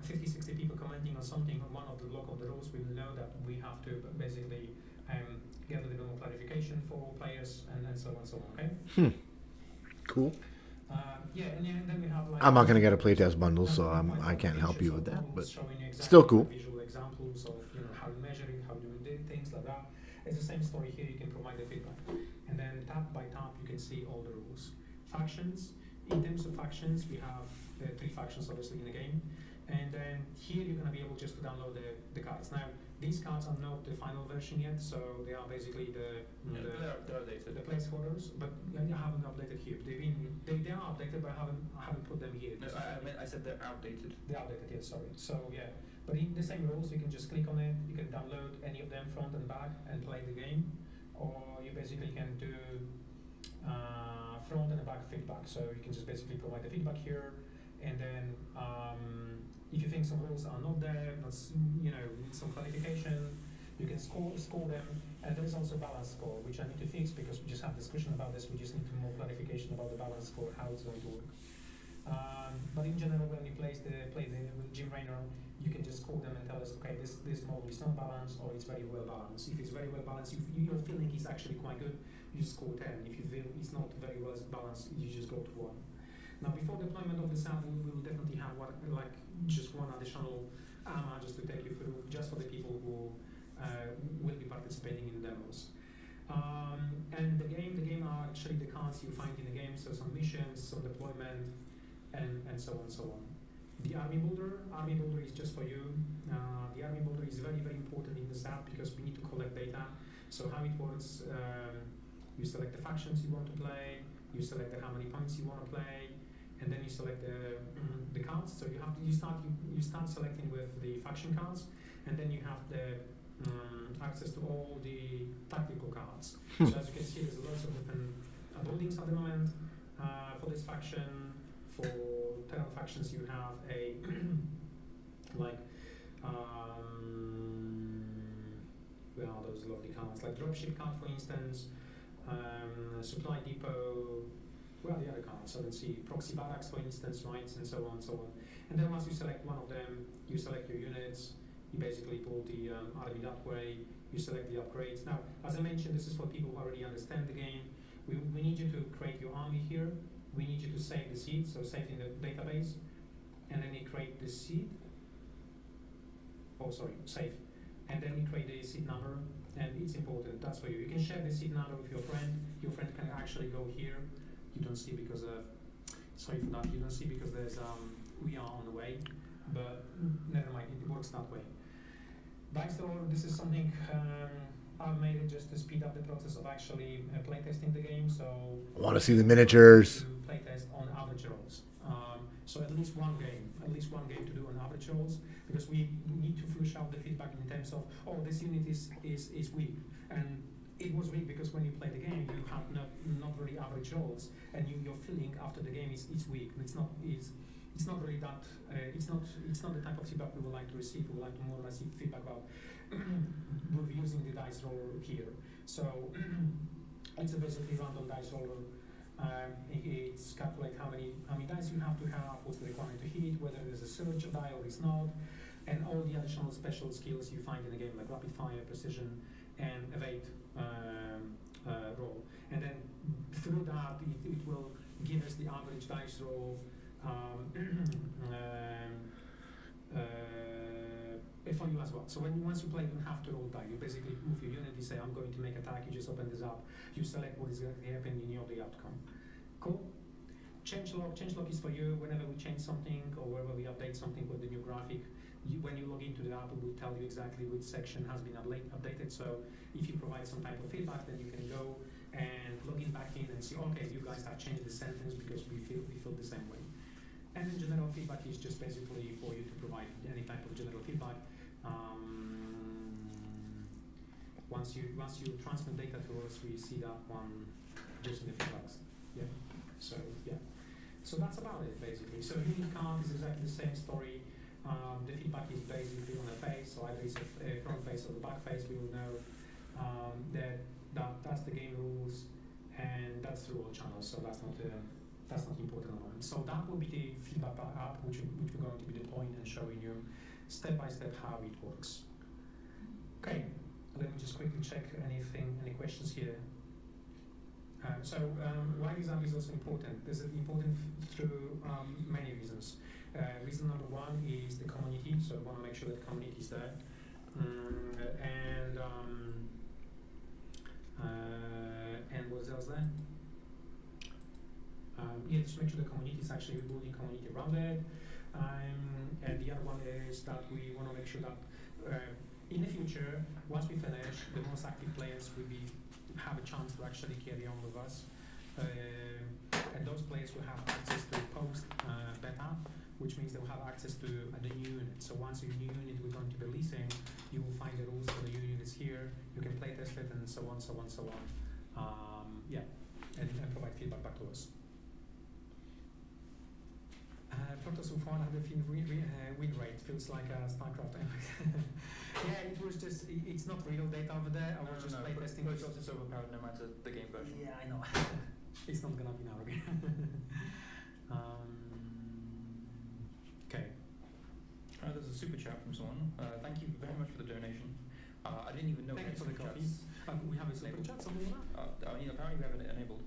50, 60 people commenting on something on one of the block of the rules, we will know that we have to basically get a little more clarification for players and so on, okay? Cool. Yeah, and then we have like... I'm not going to get a playtest bundle, so I can't help you with that, but showing you exactly still cool. Visual examples of how you measure it, how you do things like that. It's the same story here, you can provide the feedback. And then tab by tab, you can see all the rules. Factions, in terms of factions, we have 3 factions obviously in the game. And then here you're going to be able just to download the cards. Now, these cards are not the final version yet, so they are basically the placeholders, but I haven't updated here. They are updated, but I haven't put them here. No, I said they're outdated. They're outdated, yeah, sorry. So yeah, but in the same rules, you can just click on it. You can download any of them front and back and play the game, or you basically can do front and back feedback. So you can just basically provide the feedback here, and then if you think some rules are not there, need some clarification, you can score them. And there is also balance score, which I need to fix because we just have discussion about this. We just need more clarification about the balance score, how it's going to work. But in general, when you play the Jim Raynor, you can just score them and tell us, okay, this model is not balanced or it's very well balanced. If it's very well balanced, if your feeling is actually quite good, you just score 10. If you feel it's not very well balanced, you just go to 1. Now, before deployment of the SAP, we will definitely have just one additional AMA just to take you through, just for the people who will be participating in the demos. And the game are actually the cards you find in the game, so some missions, some deployment, and so on and so on. The Army Builder is just for you. The Army Builder is very, very important in the SAP because we need to collect data. So how it works, you select the factions you want to play, you select how many points you want to play, and then you select the cards. So you start selecting with the faction cards, and then you have the access to all the tactical cards. So as you can see, there's lots of different buildings at the moment for this faction. For Terran factions, you have a where are those lovely cards? Like dropship card, for instance, supply depot. Where are the other cards? So let's see, proxy barracks, for instance, right, and so on and so on. And then once you select one of them, you select your units. You basically pull the army that way. You select the upgrades. Now, as I mentioned, this is for people who already understand the game. We need you to create your army here. We need you to save the seed, so save in the database, and then you create the seed. Oh, sorry, save. and then you create a seed number, and it's important. That's for you. You can share the seed number with your friend. Your friend can actually go here. You don't see because of, sorry for that. You don't see because there's we are on the way, but never mind. It works that way. Dice roller. This is something. I've made it just to speed up the process of actually playtesting the game. So I want to see the miniatures. to playtest on average rolls. So at least one game to do on average rolls, because we need to flush out the feedback in terms of, oh, this unit is weak, and it was weak because when you play the game you have not really average rolls, and your feeling after the game is weak. It's not really that. It's not the type of feedback we would like to receive. We would like to more receive feedback about we're using the dice roller here. So it's a basically random dice roller. It's calculate how many dice you have to have, what's the requirement to hit, whether there's a surge die or it's not, and all the additional special skills you find in the game, like rapid fire, precision, and evade roll. And then through that, it will give us the average dice roll. For you as well. So once you play, you don't have to roll die. You basically move your unit. You say, I'm going to make attack. You just open this up. You select what is going to happen. You know the outcome. Cool. Changelog is for you. Whenever we change something or whenever we update something with the new graphic, when you log into the app, it will tell you exactly which section has been updated. So if you provide some type of feedback, then you can go and log in back in and see, okay, you guys have changed the sentence because we feel the same way. And then general feedback is just basically for you to provide any type of general feedback. Once you transmit data to us, we see that one just in the feedbacks. Yeah. So yeah. So that's about it basically. So unit count is exactly the same story. The feedback is basically on the face, so either it's a front face or the back face. We will know that's the game rules, and that's through all channels. So that's not important at the moment. So that will be the feedback app, which we're going to be deploying and showing you step by step how it works. Okay, let me just quickly check any questions here. Why this app is also important? This is important through many reasons. Reason number one is the community, so we want to make sure that the community is there. And what else there? Just make sure the community is actually building community around it. And the other one is that we want to make sure that in the future, once we finish, the most active players will have a chance to actually carry on with us. And those players will have access to post beta, which means they will have access to the new unit. So once your new unit we're going to be releasing, you will find the rules for the new units here. You can play test it and so on. And provide feedback back to us. Protoss with 100 win rate feels like StarCraft. Yeah, it was just, it's not real data over there. I was just play testing. Protoss is overpowered no matter the game version. Yeah, I know. It's not gonna be now again. Okay. There's a super chat from someone. Thank you very much for the donation. I didn't even know we Thank had you for the super coffee. chats. We have a super chat, something like that? Apparently we have it enabled.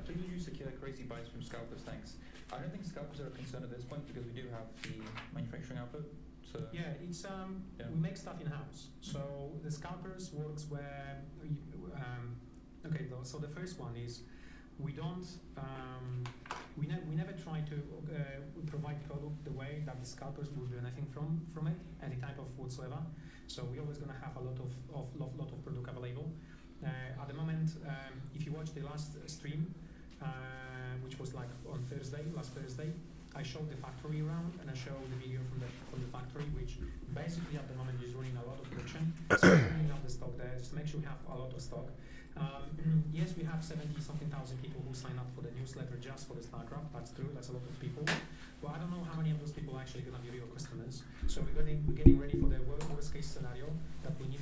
Please would you secure crazy buys from scalpers, thanks. I don't think scalpers are a concern at this point because we do have the manufacturing output. So Yeah, it's we make stuff in house. So the scalpers works where so the first one is we don't we never try to provide product the way that the scalpers will benefit from it, any type of whatsoever. So we're always going to have a lot of product available. At the moment, if you watch the last stream, which was like on last Thursday, I showed the factory around and I showed the video from the factory, which basically at the moment is running a lot of production. So we're running up the stock there, just to make sure we have a lot of stock. Yes, we have 70-something thousand people who sign up for the newsletter just for the StarCraft. That's true, that's a lot of people. But I don't know how many of those people are actually going to be real customers. So we're getting ready for the worst case scenario that we need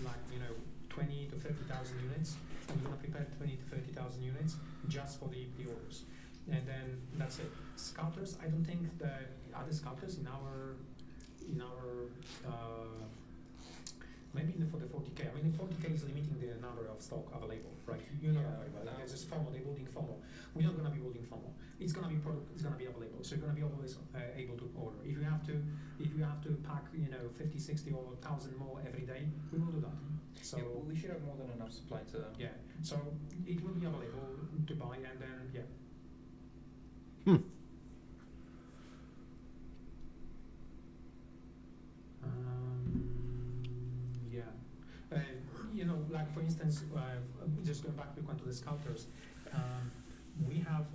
20 to 30,000 units, and we're going to prepare 20 to 30,000 units just for the orders. And then that's it. Scalpers, I don't think the other scalpers in our maybe for the 40k. I mean, mean, 40k is limiting the number of stock available, right? You know that very well. There's this FOMO, they're building FOMO. We're not going to be building FOMO. It's going to be product. It's going to be available. So you're going to be always able to order. If you have to pack, 50, 60, or 1,000 more every day, we will do that. So yeah, well, we should have more than enough supply to. yeah. So it will be available to buy, and then yeah. Like for instance, just going back quick to the sculptors, we have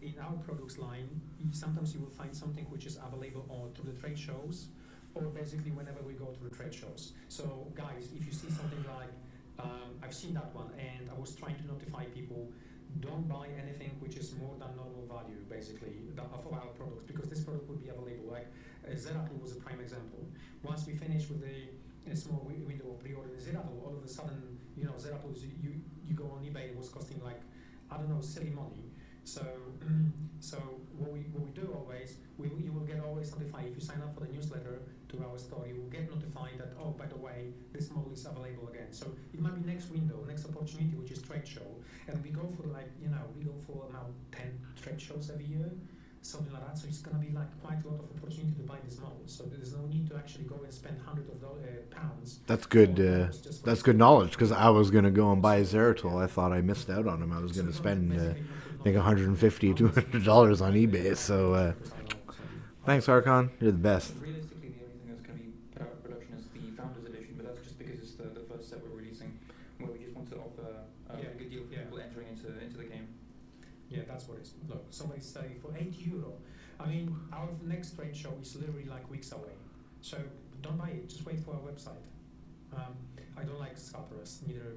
in our products line. Sometimes you will find something which is available to the trade shows, or basically whenever we go to the trade shows. So guys, if you see something like I've seen that one, and I was trying to notify people, don't buy anything which is more than normal value, basically, of our products, because this product would be available. Like Zeratul was a prime example. Once we finish with a small window of pre-order in Zeratul, all of a sudden, Zeratul, you go on eBay, it was costing like, I don't know, silly money. So what we do always, you will get always notified if you sign up for the newsletter to our store. You will get notified that, oh, by the way, this model is available again. So it might be next window, next opportunity, which is trade show, and we go for now 10 trade shows every year, something like that. So it's gonna be like quite a lot of opportunity to buy this model. So there's no need to actually go and spend hundreds of pounds. That's good. That's good knowledge, because I was gonna go and buy Zeratul. I thought I missed out on him. I was gonna spend I think $150, $200 on eBay. So thanks, Archon. You're the best. Realistically, the only thing that's going to be put out of production is the Founders Edition, but that's just because it's the first set we're releasing, where we just want to offer a good deal for people entering into the game. Yeah, that's what it is. Look, somebody's saying for €8. I mean, our next trade show is literally like weeks away. So don't buy it. Just wait for our website. I don't like scalpers. Neither.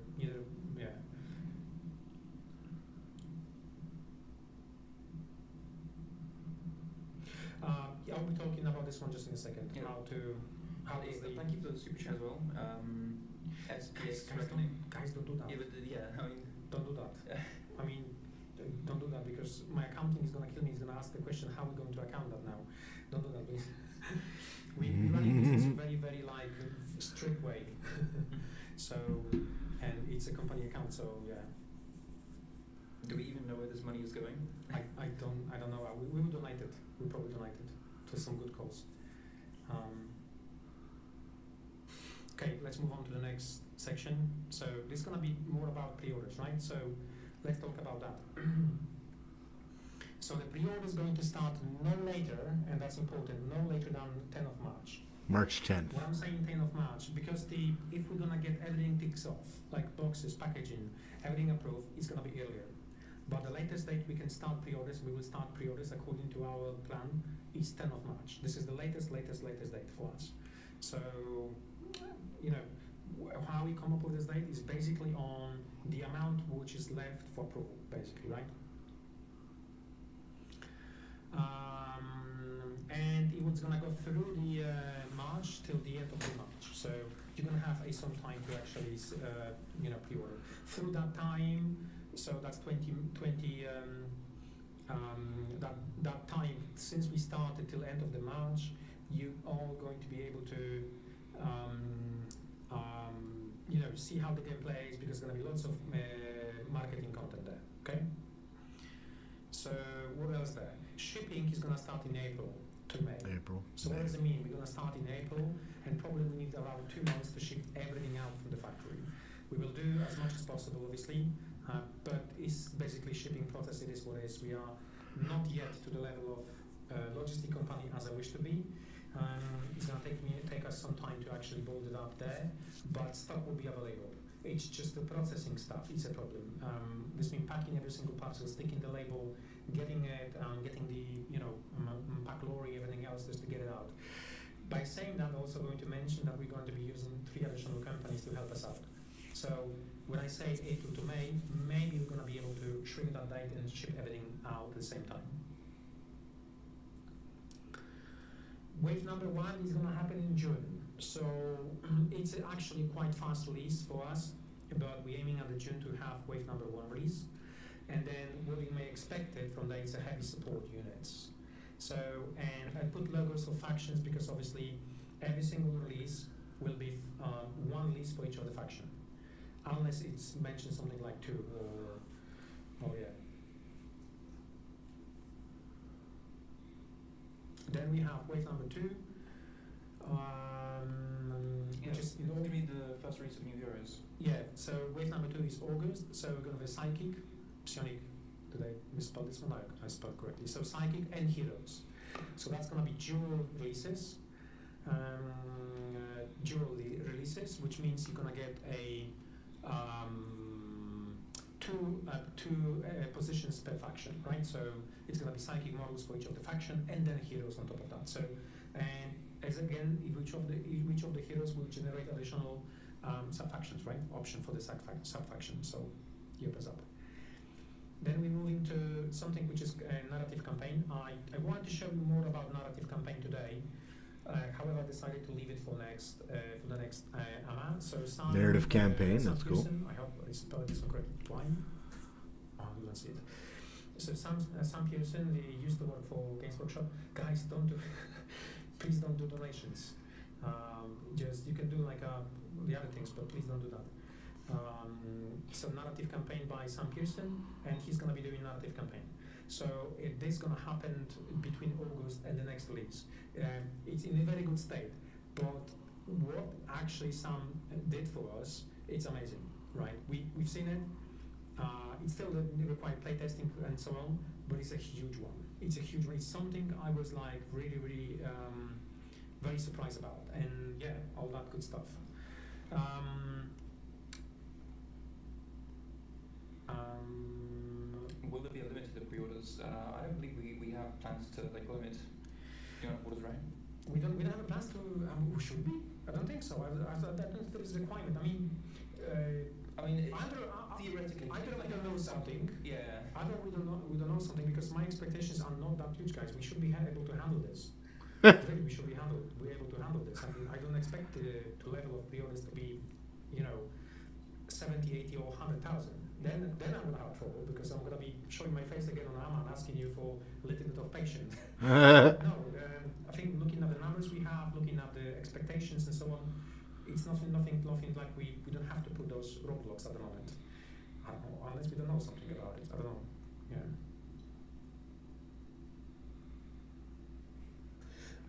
Yeah. I'll be talking about this one just in a second. Yeah. Thank you for the super chat as well. Guys, don't do that. Yeah, I mean, don't do that. I mean, don't do that, because my accounting is going to kill me. He's going to ask the question, how are we going to account that now? Don't do that, please. we run business in a very, very strict way. So, and it's a company account, so yeah. Do we even know where this money is going? I don't know. We will donate it. We'll probably donate it to some good cause. Okay, let's move on to the next section. So this is going to be more about pre-orders, right? So let's talk about that. So the pre-order is going to start no later, and that's important, no later than 10th of March. March 10th. What I'm saying 10th of March, because if we're going to get everything ticks off, like boxes, packaging, everything approved, it's going to be earlier. But the latest date we can start pre-orders, we will start pre-orders according to our plan, is 10th of March. This is the latest date for us. So, how we come up with this date is basically on the amount which is left for approval, basically, right? And it was gonna go through the March till the end of the March. So you're gonna have some time to actually, pre-order. Through that time, so that's 2020. That time since we started till end of the March, you all going to be able to, see how the game plays, because there's gonna be lots of marketing content there. Okay. So what else there? Shipping is gonna start in April to May. So what does it mean? We're gonna start in April, and probably we need around 2 months to ship everything out from the factory. We will do as much as possible, obviously, but it's basically shipping process. It is what it is. We are not yet to the level of logistic company as I wish to be. It's gonna take us some time to actually build it up there, but stock will be available. It's just the processing stuff. It's a problem. This means packing every single parcel, sticking the label, getting it, getting the pack lorry, everything else just to get it out. By saying that, I'm also going to mention that we're going to be using 3 additional companies to help us out. So when I say April to May, maybe we're going to be able to shrink that date and ship everything out at the same time. Wave number 1 is going to happen in June. So it's actually quite fast release for us, but we're aiming at the June to have wave number 1 release. And then what we may expect it from that is a heavy support units. So, and I put logos for factions because obviously every single release will be 1 list for each of the faction, unless it's mentioned something like 2 or yeah. Then we have wave number 2, which is you don't read the first release of new heroes. yeah. So wave number 2 is August. So we're going to have Psychic, Psionic. Did I misspell this one? I spelled correctly. So Psychic and Heroes. So that's going to be dual releases. Releases, which means you're going to get a two positions per faction, right? So it's going to be psychic models for each of the faction, and then heroes on top of that. So, and as again, each of the heroes will generate additional sub factions, right? Option for the sub faction. So here it up. Then we move into something which is a narrative campaign. I wanted to show you more about narrative campaign today. However, I decided to leave it for the next AMA. So Narrative campaign, that's cool. I hope I spelled this correctly. You don't see it. So Sam Pearson, they used to work for Games Workshop. Guys, please don't do donations. Just you can do like the other things, but please don't do that. So narrative campaign by Sam Pearson, and he's gonna be doing narrative campaign. So this is gonna happen between August and the next release. It's in a very good state, but what actually Sam did for us, it's amazing, right? We've seen it. It still requires playtesting and so on, but it's a huge one. It's a huge one. It's something I was like really very surprised about, and yeah, all that good stuff. Will there be a limit to the pre-orders? I don't believe we have plans to like limit orders, right? We don't have a plans to. Should we? I don't think so. I don't think there is a requirement. I mean, theoretically, either we don't know something. Yeah. Either we don't know something, because my expectations are not that huge, guys. We should be able to handle this. Really, we should be able to handle this. I mean, I don't expect the level of pre-orders to be, 70, 80, or 100,000. Then I'm gonna have trouble, because I'm gonna be showing my face again on AMA and asking you for a little bit of patience. No, I think looking at the numbers we have, looking at the expectations and so on, it's nothing like we don't have to put those roadblocks at the moment. I don't know, unless we don't know something about it. I don't know. Yeah.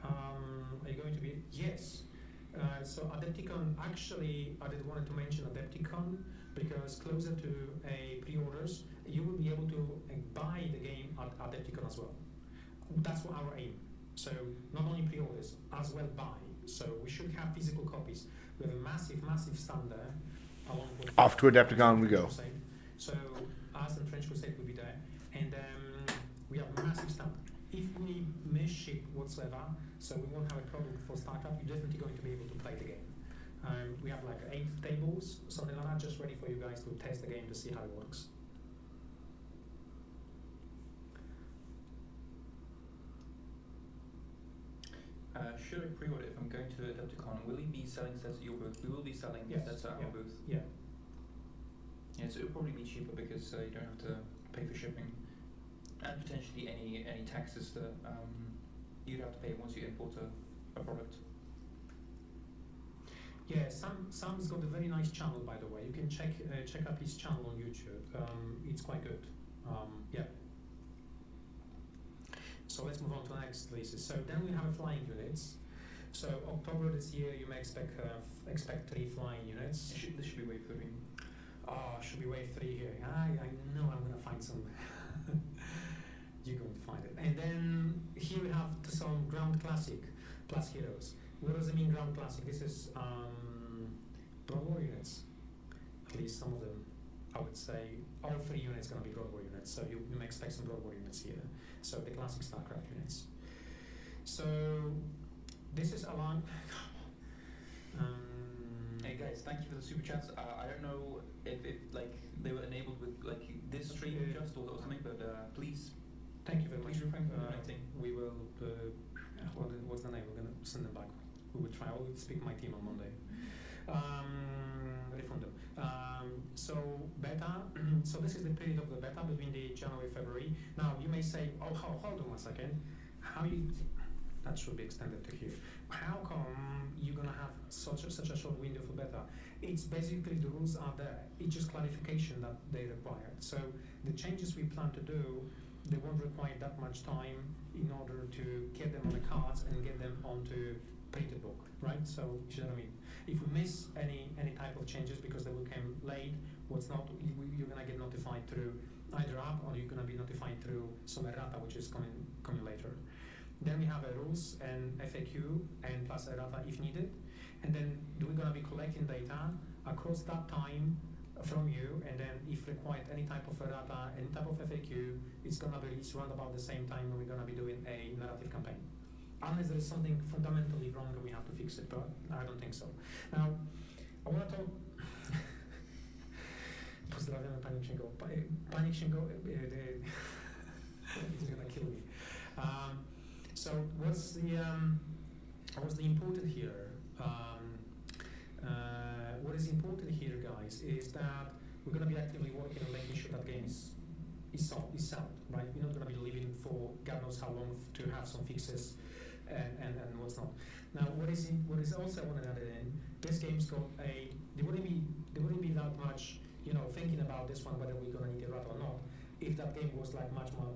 Are you going to be? Yes. So Adepticon, actually, I did wanted to mention Adepticon, because closer to a pre-orders, you will be able to buy the game at Adepticon as well. That's what our aim. So not only pre-orders, as well buy. So we should have physical copies. We have a massive stand there. Along with Off to Adepticon we go. So us and French Crusade will be there, and we have a massive stand. If we miss ship whatsoever, so we won't have a problem for StarCraft, you're definitely going to be able to play the game. We have like 8 tables, something like that, just ready for you guys to test the game to see how it works. Should I pre-order if I'm going to Adepticon? Will he be selling sets at your booth? We will be selling sets at our booth. Yeah. Yeah, so it'll probably be cheaper because you don't have to pay for shipping, and potentially any taxes that you'd have to pay once you import a product. Yeah, Sam's got a very nice channel, by the way. You can check out his channel on YouTube. It's quite good. Yeah. So let's move on to the next releases. So then we have flying units. So October this year, you may expect 3 flying units. This should be wave 3. Oh, should be wave 3 here. I know I'm gonna find some. You're going to find it. And then here we have some ground classic plus heroes. What does it mean, ground classic? This is Broad War units. At least some of them. I would say all 3 units going to be Broad War units. So you may expect some Broad War units here. So the classic StarCraft units. So this is along. Hey guys, thank you for the super chats. I don't know if like they were enabled with like this stream just or something, but please. Thank you very much. Please refrain from donating. We will. What's the name? We're gonna send them back. We will try. I will speak to my team on Monday. Refund them. So beta. So this is the period of the beta between the January February. Now you may say, oh, hold on 1 second. That should be extended to here. How come you're gonna have such a short window for beta? It's basically the rules are there. It's just clarification that they required. So the changes we plan to do, they won't require that much time in order to get them on the cards and get them onto printed book, right? So you know what I mean. If we miss any type of changes because they will come late, what's not, you're gonna get notified through either app or you're gonna be notified through some errata which is coming later. Then we have a rules and FAQ and plus errata if needed. And then we're going to be collecting data across that time from you, and then if required any type of errata, any type of FAQ, it's going to be released around about the same time when we're going to be doing a narrative campaign. Unless there is something fundamentally wrong and we have to fix it, but I don't think so. Now, I want to talk... Pozdrawiam Pani Księgo. Pani Księgo, it's going to kill me. So what's the important here? What is important here, guys, is that we're going to be actively working on making sure that game is sound, right? We're not going to be living for God knows how long to have some fixes and what's not. Now, what is also I want to add in, this game's got there wouldn't be that much, thinking about this one whether we're going to need a rat or not. If that game was like much more,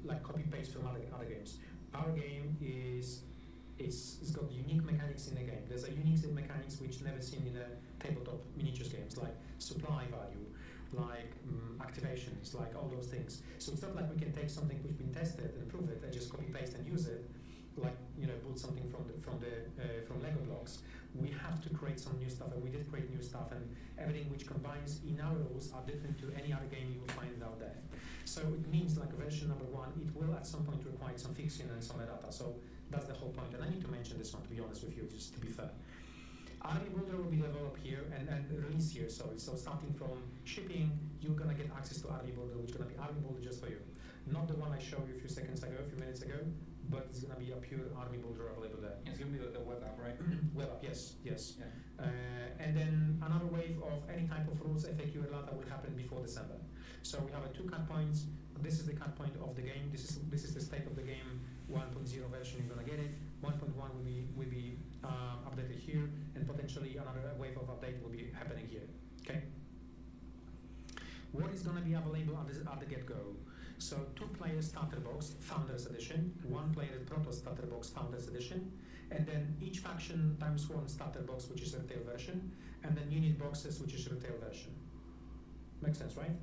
like copy paste from other games. Our game it's got unique mechanics in the game. There's a unique set mechanics which never seen in a tabletop miniatures games, like supply value, like activations, like all those things. So it's not like we can take something which been tested and prove it and just copy paste and use it, like build something from Lego blocks. We have to create some new stuff, and we did create new stuff, and everything which combines in our rules are different to any other game you will find out there. So it means like version number 1, it will at some point require some fixing and some errata. So that's the whole point, and I need to mention this one to be honest with you, just to be fair. Army Builder will be developed here and released here. So starting from shipping, you're gonna get access to Army Builder, which is gonna be Army Builder just for you. Not the one I showed you a few minutes ago, but it's gonna be a pure Army Builder available there. It's gonna be the web app, right? Web app, yes. Yeah. And then another wave of any type of rules, FAQ errata will happen before December. So we have 2 cut points. This is the cut point of the game. This is the state of the game. 1.0 version, you're gonna get it. 1.1 will be updated here, and potentially another wave of update will be happening here. Okay. What is gonna be available at the get-go? So 2-player starter box, Founders Edition, 1-player Proto starter box, Founders Edition, and then each faction ×1 starter box, which is retail version, and then unit boxes, which is retail version. Makes sense, right?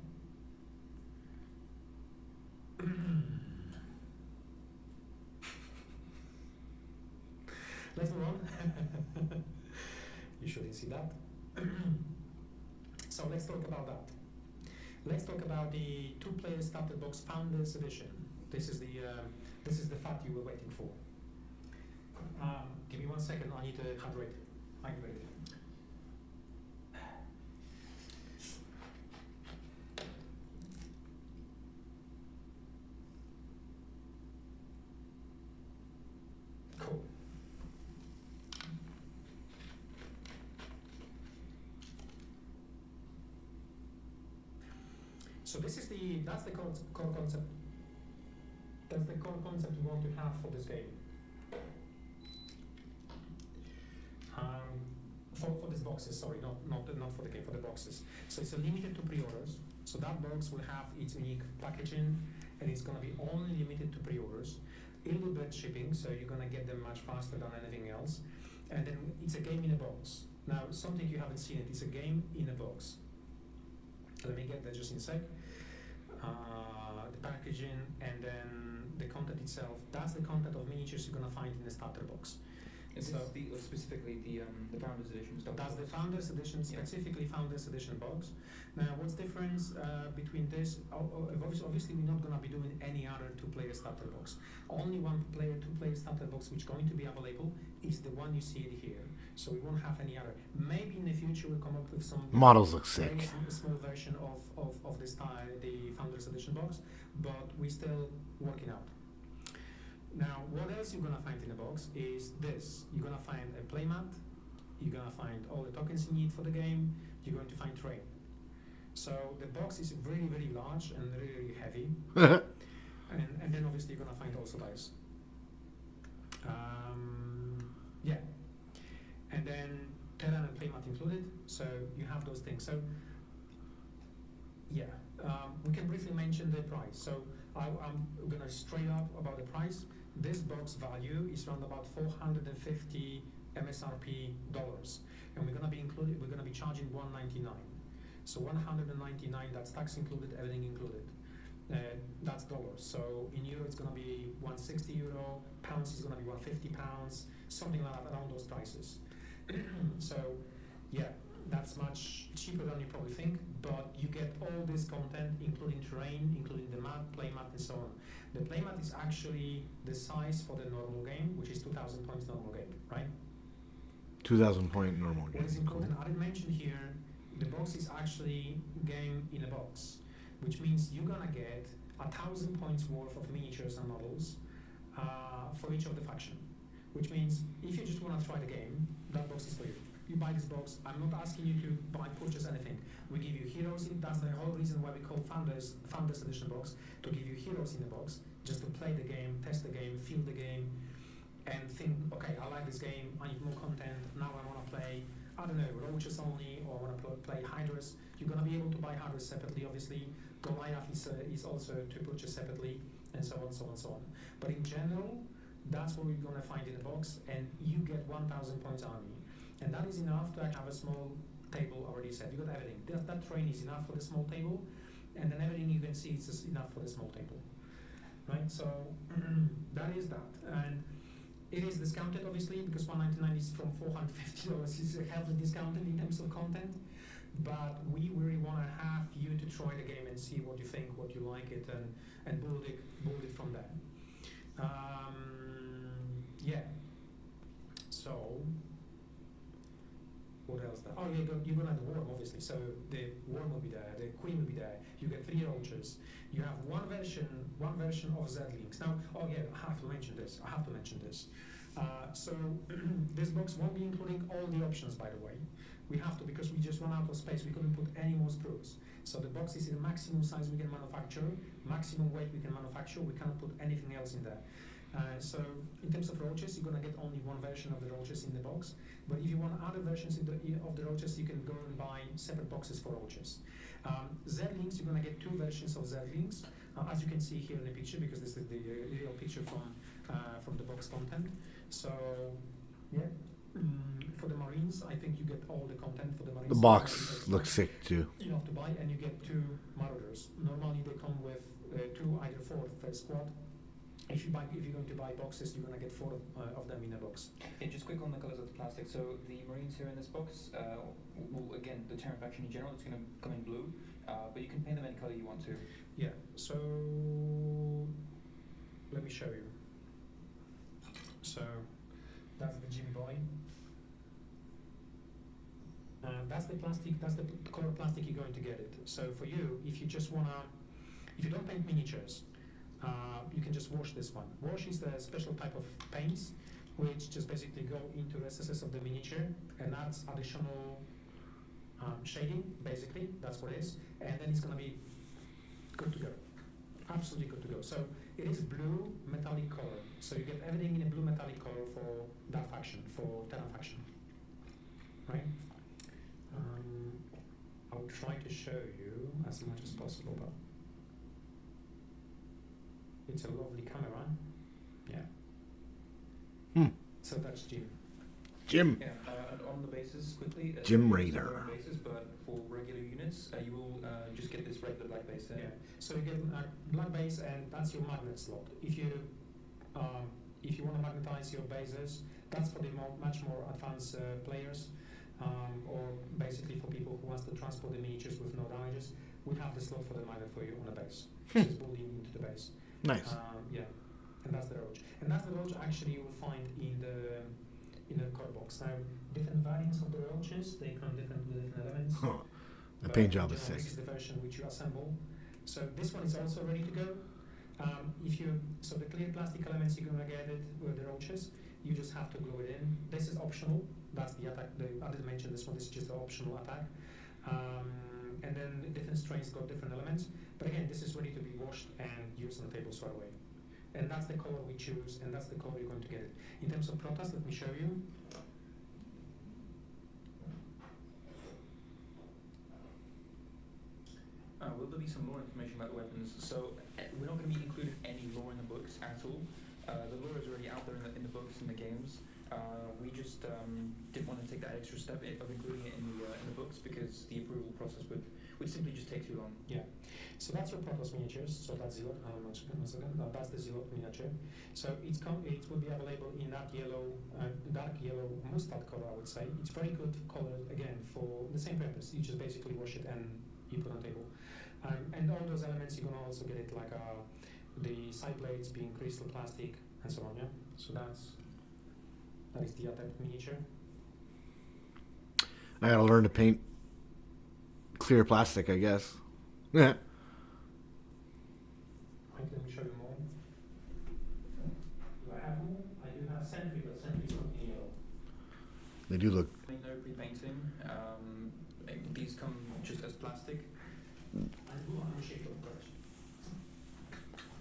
Let's move on. You shouldn't see that. So let's talk about that. Let's talk about the 2-player starter box Founders Edition. This is the fact you were waiting for. Give me 1 second. I need to hydrate. Cool. So that's the core concept. That's the core concept we want to have for this game. For these boxes, sorry, not for the game, for the boxes. So it's limited to pre-orders. So that box will have its unique packaging, and it's going to be only limited to pre-orders. It'll be shipping, so you're going to get them much faster than anything else. And then it's a game in a box. Now, something you haven't seen, it's a game in a box. Let me get that just in a sec. The packaging and then the content itself. That's the content of miniatures you're going to find in the starter box. Is this specifically the Founders Edition stuff? That's the Founders Edition, specifically Founders Edition box. Now, what's the difference between this? Obviously, we're not going to be doing any other 2-player starter box. Only 2-player starter box which is going to be available is the one you see it here. So we won't have any other. Maybe in the future we'll come up with some models look sick. A small version of this the Founders Edition box, but we're still working out. Now, what else you're gonna find in the box is this. You're gonna find a playmat. You're gonna find all the tokens you need for the game. You're going to find terrain. So the box is really, really large and really, really heavy. and then obviously you're gonna find also dice. Yeah. and then terrain and playmat included. So you have those things. So yeah, we can briefly mention the price. So I'm gonna straight up about the price. This box value is around about 450 MSRP dollars, and we're gonna be charging 199. So 199, that's tax included, everything included. That's dollars. So in euro, it's gonna be 160 euro. Pounds is gonna be 150 pounds, something like that, around those prices. So yeah, that's much cheaper than you probably think, but you get all this content, including terrain, including the map, playmat, and so on. The playmat is actually the size for the normal game, which is 2,000 points normal game, right? 2,000 point normal game. What is important, I didn't mention here, the box is actually game in a box, which means you're gonna get 1,000 points worth of miniatures and models for each of the faction. Which means if you just wanna try the game, that box is for you. You buy this box. I'm not asking you to purchase anything. We give you heroes. That's the whole reason why we call Founders Edition box, to give you heroes in the box, just to play the game, test the game, feel the game, and think, okay, I like this game. I need more content. Now I want to play, I don't know, roaches only, or I want to play hydras. You're gonna be able to buy hydras separately, obviously. Goliath is also to purchase separately, and so on, so on, so on. But in general, that's what we're gonna find in the box, and you get 1,000 points army. And that is enough to have a small table already set. You got everything. That terrain is enough for the small table, and then everything you can see is just enough for the small table, right? So that is that, and it is discounted obviously because 199 is from $450. Is heavily discounted in terms of content, but we really want to have you to try the game and see what you think, what you like it, and build it from there. Yeah. So. What else? Oh, you're gonna have the worm, obviously. So the worm will be there, the queen will be there. You get 3 roaches. You have one version of Zerglings. Now, oh yeah, I have to mention this. So this box won't be including all the options, by the way. We have to, because we just run out of space. We couldn't put any more sprues. So the box is in the maximum size we can manufacture, maximum weight we can manufacture. We cannot put anything else in there. So in terms of roaches, you're gonna get only one version of the roaches in the box. But if you want other versions of the roaches, you can go and buy separate boxes for roaches. Zerglings, you're gonna get 2 versions of Zerglings, as you can see here in the picture, because this is the real picture from the box content. So yeah, for the Marines, I think you get all the content for the Marines. The box looks sick too. You have to buy, and you get 2 Marauders. Normally they come with 2, either 4 for squad. If you're going to buy boxes, you're going to get 4 of them in a box. Yeah, just quick on the colors of the plastic. So the Marines here in this box, will again, the Terran faction in general, it's going to come in blue, but you can paint them any color you want to. Yeah, so let me show you. So that's the Jimmy Boy. That's the plastic, that's the color plastic you're going to get it. So for you, if you just want to, if you don't paint miniatures, you can just wash this one. Wash is the special type of paints which just basically go into recesses of the miniature and adds additional shading, basically, that's what it is. And then it's going to be good to go. Absolutely good to go. So it is blue metallic color. So you get everything in a blue metallic color for that faction, for Terran faction. Right? I'll try to show you as much as possible, but it's a lovely camera. Yeah. So that's Jim. Jim. Yeah, and on the bases quickly. Jim Raider. Bases, but for regular units, you will just get this regular black base there. Yeah. So you get a black base, and that's your magnet slot. If you want to magnetize your bases, that's for the much more advanced players, or basically for people who wants to transport the miniatures with no damages. We have the slot for the magnet for you on the base. So it's built into the base. Nice. Yeah, and that's the roach. And that's the roach actually you will find in the core box. Now, different variants of the roaches, they come with different elements. Huh. The paint job is sick. This is the version which you assemble. So this one is also ready to go. So the clear plastic elements, you're gonna get it with the roaches. You just have to glue it in. This is optional. That's the attack. I didn't mention this one. This is just the optional attack. And then different strains got different elements. But again, this is ready to be washed and used on the tables right away. And that's the color we choose, and that's the color you're going to get it. In terms of Protoss, let me show you. be some lore information about the weapons. So we're not going to be including any lore in the books at all. The lore is already out there in the books and the games. We just didn't want to take that extra step of including it in the books because the approval process would simply just take too long. Yeah. So that's your Protoss miniatures. So that's Zilot. That's the Zilot miniature. So it will be available in that yellow, dark yellow mustard color, I would say. It's very good color again for the same purpose. You just basically wash it and you put on table. And all those elements you're gonna also get it like the side blades being crystal plastic and so on. Yeah. So that is the Adept miniature. I gotta learn to paint clear plastic, I guess. Yeah. Right, let me show you more. Do I have more? I do have Sentry, but Sentry's not in yellow. They do look. No pre-painting. These come just as plastic. And blue on the shape of course.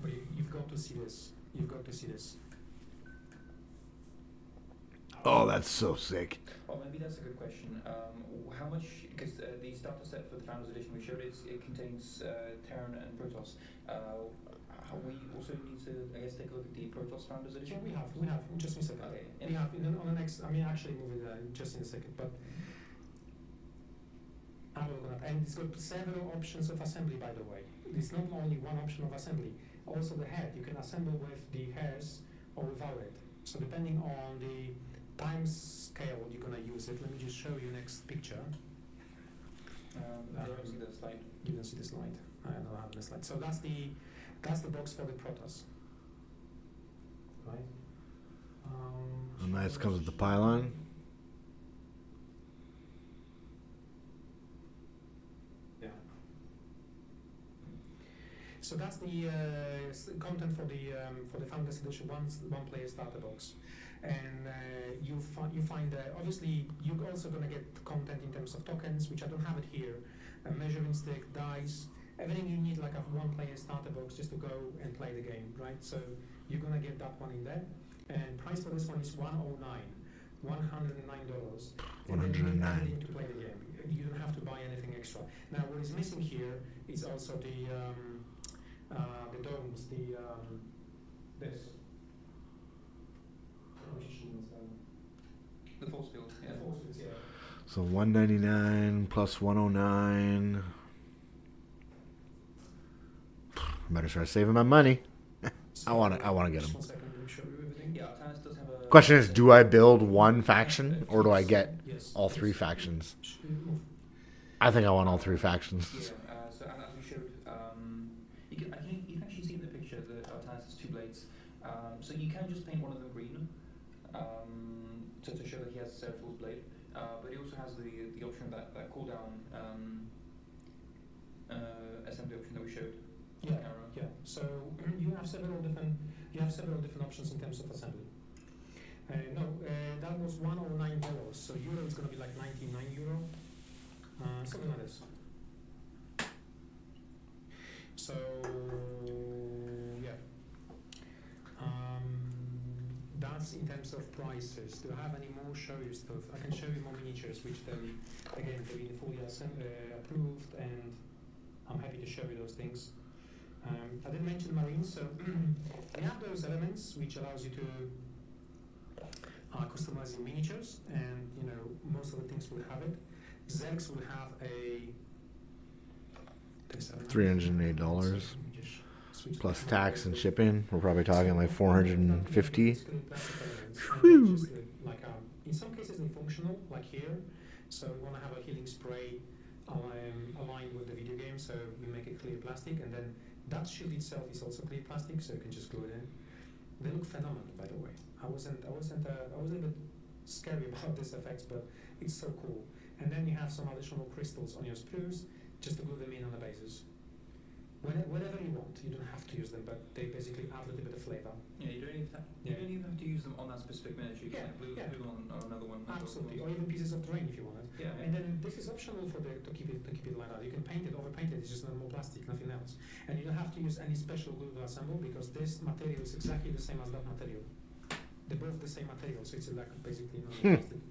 But you've got to see this. You've got to see this. Oh, that's so sick. Oh, maybe that's a good question. How much? Because the starter set for the Founders Edition we showed it contains Terran and Protoss. We also need to, I guess, take a look at the Protoss Founders Edition. Yeah, we have. Just in a second. Okay. We have on the next. I mean, actually, move it just in a second. But have a look at that. And it's got several options of assembly, by the way. It's not only one option of assembly. Also, the head you can assemble with the hairs or without it. So depending on the time scale you're gonna use it. Let me just show you next picture. I don't see the slide. You don't see the slide. I don't have the slide. So that's the box for the Protoss. Right. And nice comes with the pylon. Yeah. So that's the content for the Founders Edition one player starter box. And you find obviously you're also going to get content in terms of tokens, which I don't have it here, a measuring stick, dice, everything you need like a one player starter box just to go and play the game, right? So you're going to get that one in there. And price for this one is $109. $109 to play the game. You don't have to buy anything extra. Now what is missing here is also the domes, this. The force field. Yeah. The force fields, yeah. So 199 plus 109. Better start saving my money. I want to get Just them. 1 second, let me show you everything. Yeah, Artanis does have a. Question is, do I build one faction or do I get Yes. all three factions? Move. I think I want all three factions. Yeah. So as we showed, you can actually see in the picture that Artanis has two blades. So you can just paint one of them green. To show that he has Seraphil's blade, but he also has the option that cooldown assembly option that we showed. Yeah, yeah. So you have several different options in terms of assembly. That was $109. So euro is going to be like €99, something like this. So yeah. That's in terms of prices. Do I have any more show you stuff? I can show you more miniatures, which they've been fully approved, and I'm happy to show you those things. I didn't mention Marines, so we have those elements which allows you to customize your miniatures, and most of the things will have it. Zergs will have a $308 plus tax and shipping. We're probably talking like $450. Whew. In some cases they're functional, like here. So we want to have a healing spray aligned with the video game, so we make it clear plastic, and then that shield itself is also clear plastic, so you can just glue it in. They look phenomenal, by the way. I was a bit scary about these effects, but it's so cool. And then you have some additional crystals on your sprues just to glue them in on the bases. Whenever you want, you don't have to use them, but they basically add a little bit of flavor. Yeah, you don't even have to use them on that specific miniature. You can glue them on another one. Absolutely, or even pieces of terrain if you want it. Yeah. And then this is optional to keep it like that. You can paint it, overpaint it. It's just normal plastic, nothing else. And you don't have to use any special glue to assemble because this material is exactly the same as that material. They're both the same material, so it's like basically normal plastic.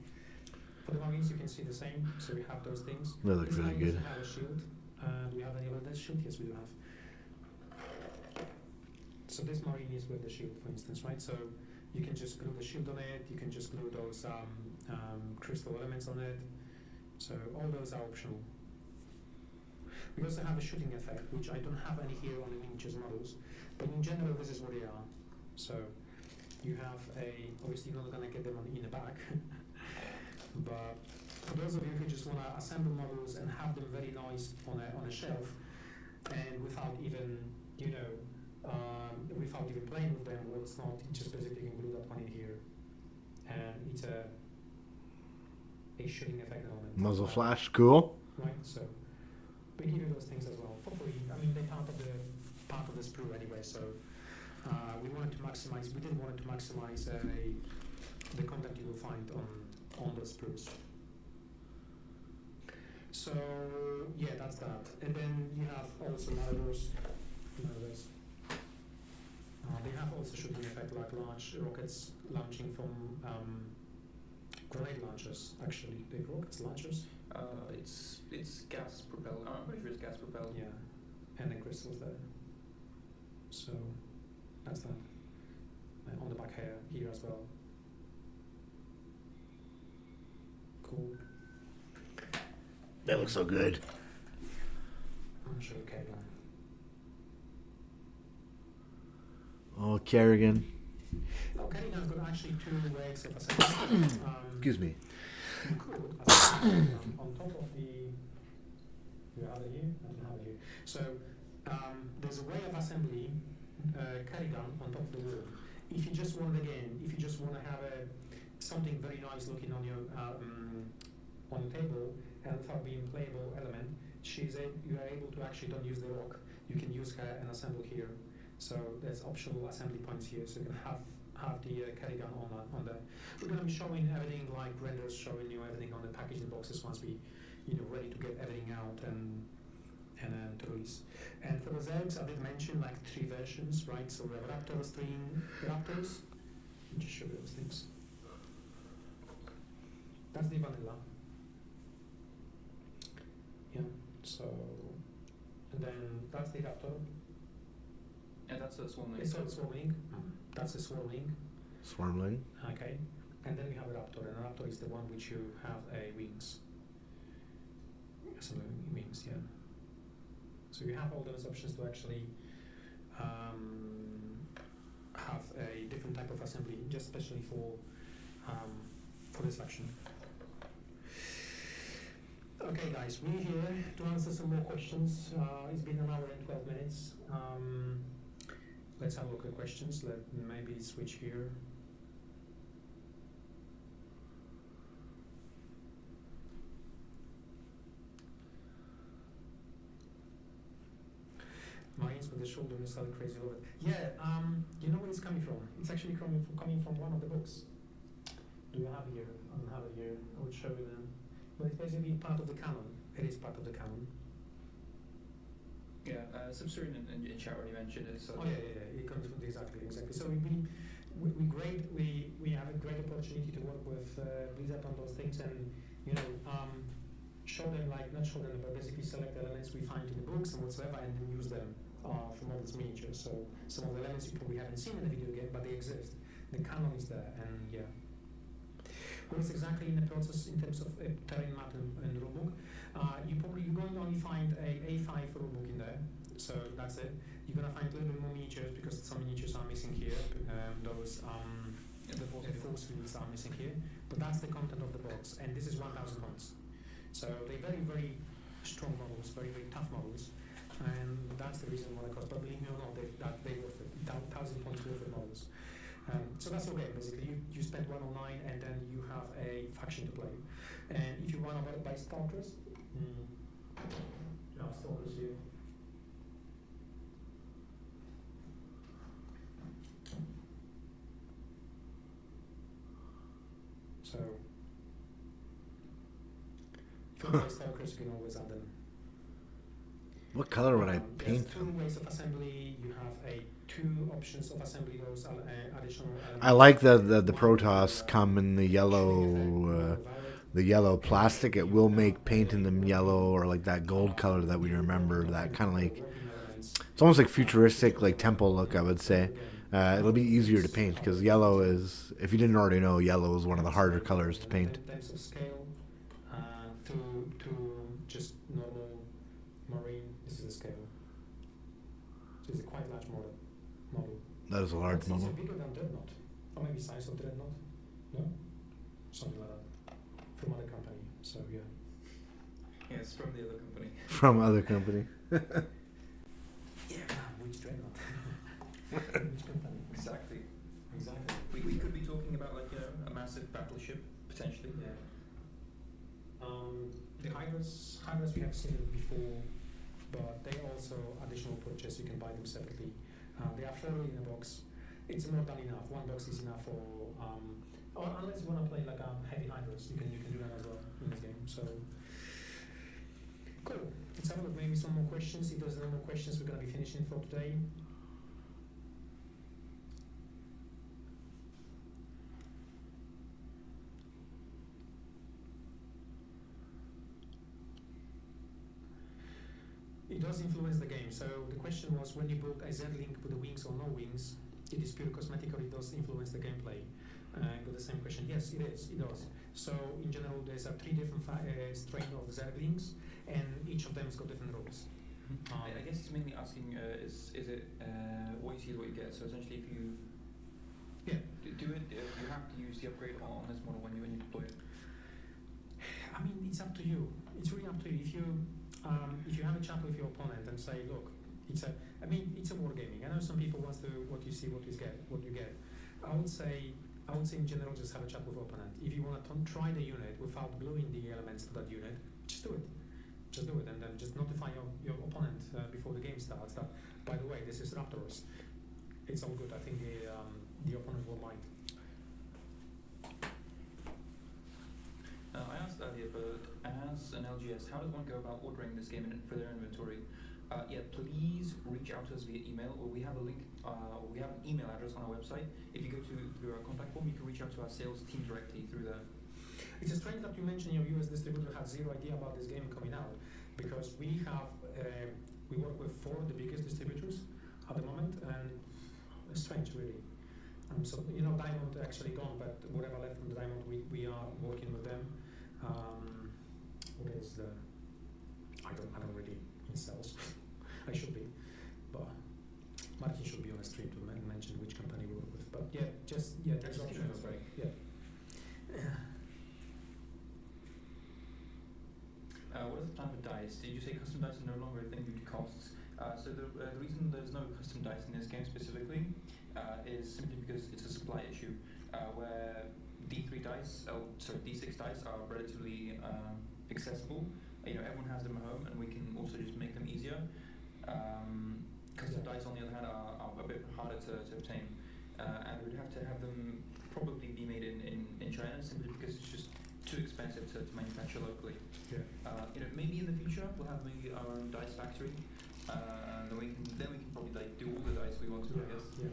For the Marines, you can see the same. So we have those things. They look This really guy good. doesn't have a shield. Do we have any other shield? Yes, we do have. So this marine is with the shield, for instance, right? So you can just glue the shield on it. You can just glue those crystal elements on it. So all those are optional. We also have a shooting effect, which I don't have any here on the miniatures models, but in general this is what they are. So you have obviously you're not going to get them in the back, but for those of you who just want to assemble models and have them very nice on a shelf, and without even, without even playing with them, well, it's not, just basically you can glue that one in here, and it's a shooting effect element. Muzzle flash, cool. Right, so we give you those things as well for free. I mean, they're part of the sprue anyway, so we didn't want to maximize the content you will find on the sprues. So yeah, that's that. And then you have also Maradors. They have also shooting effect, like large rockets launching from grenade launchers. Actually, big rockets launchers. It's gas propelled. I'm pretty sure it's gas propelled. Yeah, and then crystals there. So that's that. And on the back here as well. Cool. That looks so good. I'm sure Kerrigan. Oh, Kerrigan. Oh, Kerrigan's got actually two ways of assembly. Excuse me. You could on top of the. You have it here? I don't have it here. So there's a way of assembly Kerrigan on top of the wall. If you just want to have something very nice looking on your table and without being playable element, you are able to actually don't use the rock. You can use her and assemble here. So there's optional assembly points here, so you can have the Kerrigan on there. We're going to be showing everything like renders, showing you everything on the packaging boxes once we, ready to get everything out and to release. And for the Zergs, I did mention like 3 versions, right? So we have Raptors, 3 Raptors. Let me just show you those things. That's the vanilla. Yeah. So, and then that's the Raptor. Yeah, that's a swarmling. It's called swarmling. That's a swarmling. Swarmling. Okay. And then we have a Raptor, and a Raptor is the one which you have wings. Some wings, yeah. So you have all those options to actually have a different type of assembly, just especially for this faction. Okay, guys, we're here to answer some more questions. It's been an hour and 12 minutes. Let's have a look at questions. Let maybe switch here. Marines with the shoulder missile crazy over. Yeah, you know where it's coming from? It's actually coming from one of the books. Do you have it here? I don't have it here. I will show you then. But it's basically part of the canon. It is part of the canon. Yeah, Subsurin and chat already mentioned it. So. Oh yeah. It comes from exactly. So we have a great opportunity to work with Blizzard on those things and show them but basically select elements we find in the books and whatsoever, and then use them for models miniatures. So some of the elements you probably haven't seen in the video game, but they exist. The canon is there, and yeah. What's exactly in the process in terms of terrain map and rulebook? You're going to only find a A5 rulebook in there, so that's it. You're going to find a little bit more miniatures because some miniatures are missing here. The force fields are missing here, but that's the content of the box, and this is 1,000 points. So they're very, very strong models, very, very tough models, and that's the reason why they cost. But believe me or not, they're worth it. 1,000 points worth of models. So that's okay. Basically, you spend 109, and then you have a faction to play. And if you want to buy Stalkers, Stalkers here. So if you buy Stalkers, you can always add them. What color would I There's paint 2 them? ways of assembly. You have 2 options of assembly. Those additional elements. I like the Protoss come in the yellow the yellow plastic, it will make painting them yellow or like that gold color that we remember. That kind of like, it's almost like futuristic, like temple look, I would say. It'll be easier to paint because yellow is, if you didn't already know, yellow is one of the harder colors to paint. In terms of scale, to just normal marine, this is the scale. So it's a quite large model. That is a large It's model. bigger than Dreadnought, or maybe size of Dreadnought. No, something like that from other company. So yeah. Yes, from the other company. From other company. Yeah, which Dreadnought? Which company? Exactly. Exactly. We could be talking about like a massive battleship potentially. Yeah. The Hydras we have seen it before, but they also additional purchase. You can buy them separately. They are fairly in a box. It's more than enough. One box is enough for. Or unless you want to play like heavy Hydras, you can do that as well in this game. So cool. Let's have a look. Maybe some more questions. If there's no more questions, we're gonna be finishing for today. It does influence the game. So the question was, when you build a Z-Link with the wings or no wings, it is pure cosmetic or it does influence the gameplay? Got the same question. Yes, it is. It does. So in general, there's 3 different strain of Z-Links, and each of them has got different rules. I guess it's mainly asking, is it what you see is what you get? So essentially, if you do it, you have to use the upgrade on this model when you deploy it. I mean, it's up to you. It's really up to you. If you have a chat with your opponent and say, look, it's a wargaming. I know some people wants to what you see, what you get. I would say in general, just have a chat with your opponent. If you want to try the unit without gluing the elements to that unit, just do it. Just do it, and then just notify your opponent before the game starts that, by the way, this is Raptors. It's all good. I think the opponent will mind. I asked earlier, but as an LGS, how does one go about ordering this game for their inventory? Please reach out to us via email, or we have a link, we have an email address on our website. If you go through our contact form, you can reach out to our sales team directly through there. It's strange that you mentioned your US distributor had zero idea about this game coming out, because we have we work with 4 of the biggest distributors at the moment, and it's strange really. So Diamond actually gone, but whatever left from the Diamond, we are working with them. What is the? I don't really in sales. I should be, but Martin should be on a stream to mention which company we work with. But there's options. Right. Yeah. What is the plan for dice? Did you say custom dice are no longer a thing due to costs? So the reason there's no custom dice in this game specifically is simply because it's a supply issue, where D6 dice are relatively accessible. Everyone has them at home, and we can also just make them easier. Custom dice, on the other hand, are a bit harder to obtain, and we'd have to have them probably be made in China, simply because it's just too expensive to manufacture locally. Yeah. Maybe in the future we'll have maybe our own dice factory. Then we can probably do all the dice we want to, I guess. Yeah.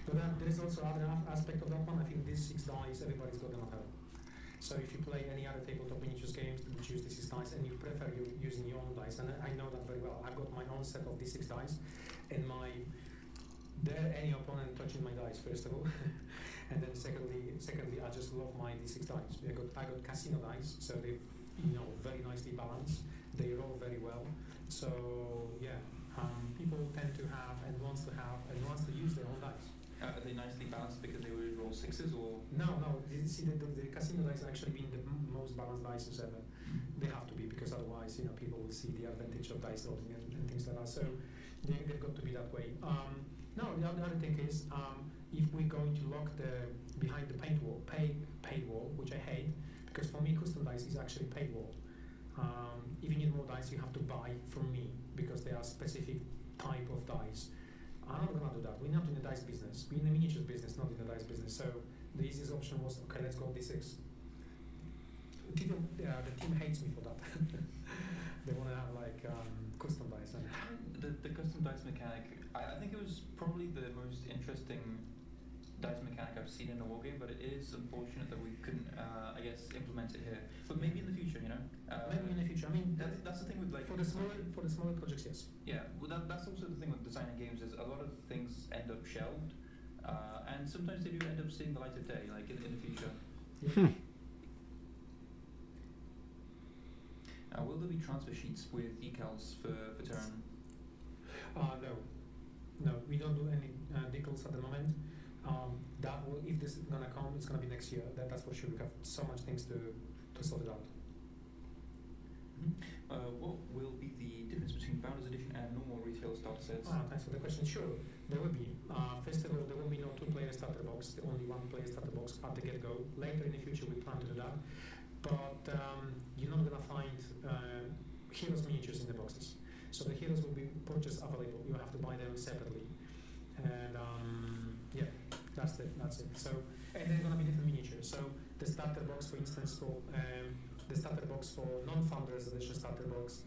But there is also other aspect of that one. I think these 6 dice, everybody's got them at home. So if you play any other tabletop miniatures games, you choose these 6 dice, and you prefer using your own dice. And I know that very well. I've got my own set of these 6 dice, and dare any opponent touching my dice, first of all. And then secondly, I just love my D6 dice. I got casino dice, so they very nicely balanced. They roll very well. So yeah, people tend to have and wants to use their own dice. Are they nicely balanced because they would roll 6s, or? No. See, the casino dice actually being the most balanced dice ever. They have to be, because otherwise, people will see the advantage of dice rolling and things like that. So they've got to be that way. No, the other thing is, if we're going to lock behind the paid wall, which I hate, because for me custom dice is actually paid wall. If you need more dice, you have to buy from me, because they are specific type of dice. I'm not gonna do that. We're not in the dice business. We're in the miniatures business, not in the dice business. So the easiest option was, okay, let's go D6. The team hates me for that. They want to have custom dice. And the custom dice mechanic, I think it was probably the most interesting dice mechanic I've seen in a wargame, but it is unfortunate that we couldn't, I guess, implement it here. But maybe in the future, you know. Maybe in the future. I mean, that's the thing with like for the smaller projects, yes. yeah. Well, that's also the thing with designing games is a lot of things end up shelved, and sometimes they do end up seeing the light of day, like in the future. Yeah. Will there be transfer sheets with decals for Terran? No, we don't do any decals at the moment. That will, if this is gonna come, it's gonna be next year. That's for sure. We have so much things to sort it out. What will be the difference between Founders Edition and normal retail starter sets? Thanks for the question. Sure, there will be. First of all, there will be no two-player starter box. The only one-player starter box at the get-go. Later in the future, we plan to do that. But you're not gonna find heroes miniatures in the boxes. So the heroes will be purchased available. You have to buy them separately. And yeah, that's it. So, and they're gonna be different miniatures. So the starter box, for instance, for the starter box for non-Founders Edition starter box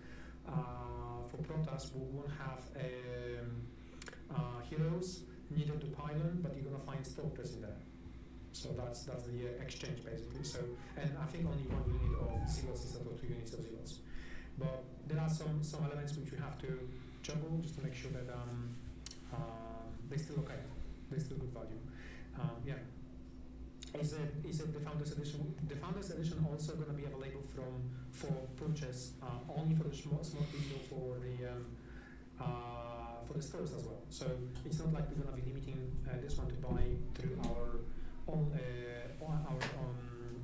for Protoss, we won't have heroes needed to pylon, but you're gonna find stalkers in there. So that's the exchange basically. So, and I think only 1 unit of zealots instead of 2 units of zealots. But there are some elements which we have to juggle just to make sure that they're still okay. They're still good value. Yeah. Is it the Founders Edition? The Founders Edition also going to be available for purchase only for the small people for the stores as well. So it's not like we're going to be limiting this one to buy through our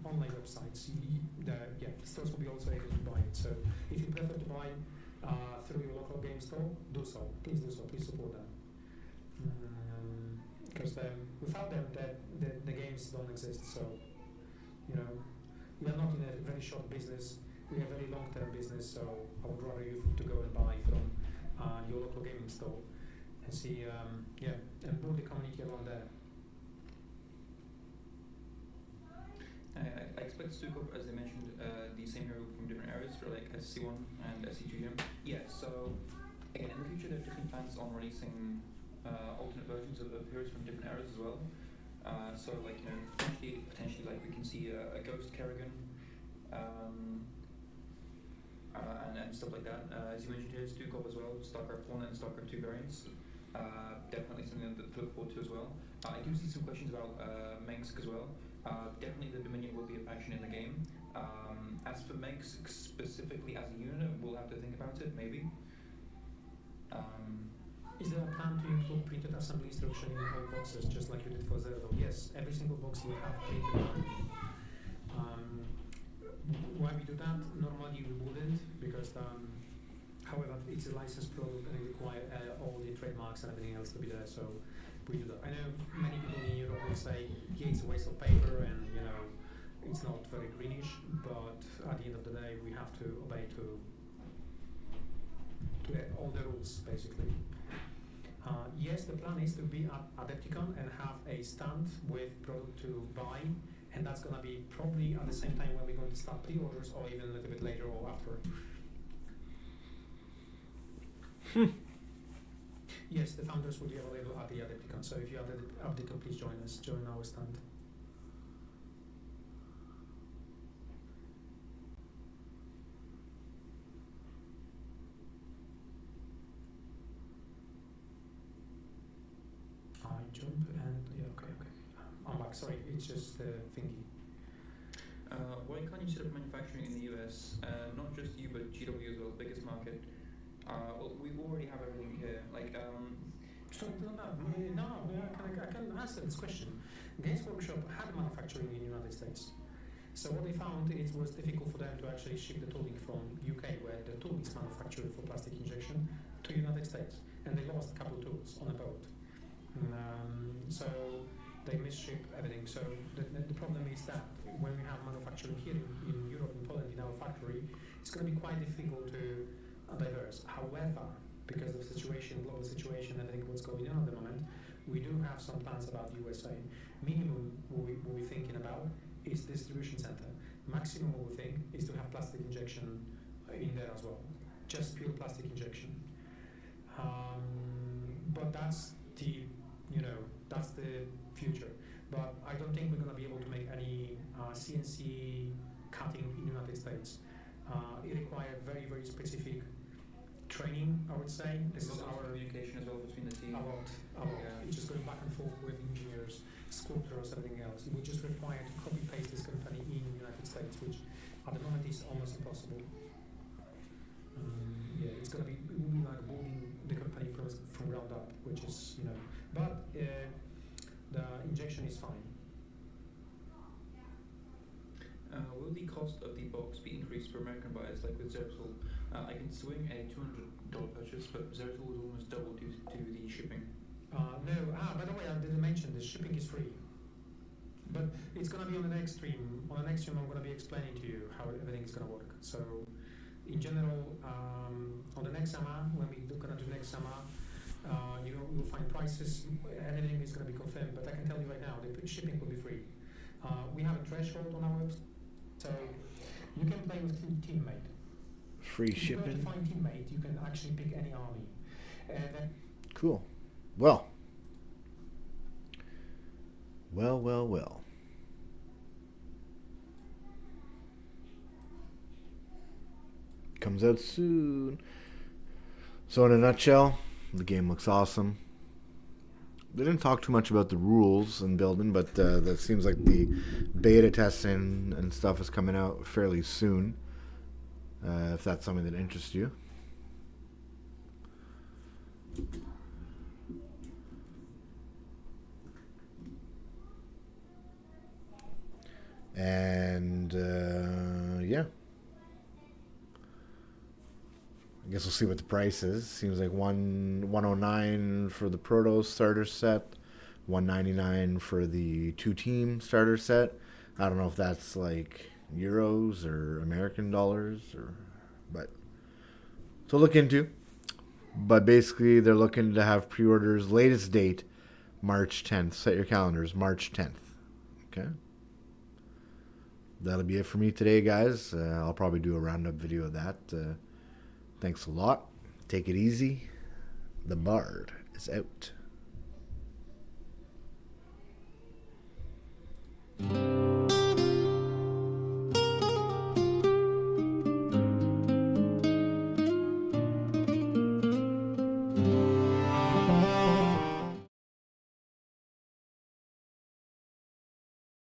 online websites. The stores will be also able to buy it. So if you prefer to buy through your local game store, do so. Please do so. Please support them. Because without them, the games don't exist. So, you know, we are not in a very short business. We are a very long-term business. So I would rather you to go and buy from your local gaming store and see, and build the community around there. I expect Stukov, as I mentioned, the same hero from different areas for like SC1 and SC2. Yeah. So again, in the future, there are different plans on releasing alternate versions of heroes from different eras as well. So like, you know, potentially like we can see a Ghost Kerrigan and stuff like that. As you mentioned here, Stukov as well, StarCraft 1 and StarCraft 2 variants. Definitely something to look forward to as well. I do see some questions about Mengsk as well. Definitely the Dominion will be a faction in the game. As for Mengsk specifically as a unit, we'll have to think about it, maybe. Is there a plan to include printed assembly instruction in all boxes, just like you did for Zero? Yes, every single box will have printed assembly. Why we do that? Normally we wouldn't, because however, it's a licensed product and it requires all the trademarks and everything else to be there, so we do that. I know many people in Europe will say, yeah, it's a waste of paper and, you know, it's not very greenish, but at the end of the day, we have to obey to all the rules, basically. Yes, the plan is to be at Adepticon and have a stand with product to buy, and that's going to be probably at the same time when we're going to start pre-orders, or even a little bit later or after. Yes, the Founders will be available at the Adepticon, so if you are at Adepticon, please join us, join our stand. I jump and okay. I'm back. Sorry, it's just the thingy. Why can't you set up manufacturing in the US? Not just you, but GW as well, biggest market. Well, we already have everything here. Like, So I can answer this question. Games Workshop had manufacturing in the United States. So what they found, it was difficult for them to actually ship the tooling from UK, where the tool is manufactured for plastic injection, to United States, and they lost a couple of tools on a boat. So they misship everything. So the problem is that when we have manufacturing here in Europe, in Poland, in our factory, it's going to be quite difficult to diverse. However, because of the situation, global situation, everything what's going on at the moment, we do have some plans about USA. Minimum what we're thinking about is distribution center. Maximum what we think is to have plastic injection in there as well. Just pure plastic injection. But that's the future. but I don't think we're going to be able to make any CNC cutting in the United States. It requires very, very specific training, I would say. This is our communication as well between the team. It's just going back and forth with engineers, sculptors, everything else. It would just require to copy paste this company in the United States, which at the moment is almost impossible. Yeah, it's going to be, it will be like building the company from ground up, which is, you know, but the injection is fine. Will the cost of the box be increased for American buyers, like with Zeratul? I can swing a $200 purchase, but Zeratul was almost double due to the shipping. No, by the way, I didn't mention the shipping is free. But it's going to be on the next stream. On the next stream, I'm going to be explaining to you how everything is going to work. So, in general, on the next summer, when we're going to do next summer, you'll find prices and everything is going to be confirmed. But I can tell you right now, the shipping will be free. We have a threshold on our website, so you can play with teammate. Free shipping. If you want to find teammate, you can actually pick any army. Cool. Well. Well. Comes out soon. So in a nutshell, the game looks awesome. They didn't talk too much about the rules and building, but that seems like the beta testing and stuff is coming out fairly soon. If that's something that interests you. And yeah. I guess we'll see what the price is. Seems like $109 for the Proto starter set, $199 for the 2-team starter set. I don't know if that's like euros or American dollars, but to look into. But basically, they're looking to have pre-orders. Latest date, March 10th. Set your calendars, March 10th. Okay. That'll be it for me today, guys. I'll probably do a roundup video of that. Thanks a lot. Take it easy. The Bard is out.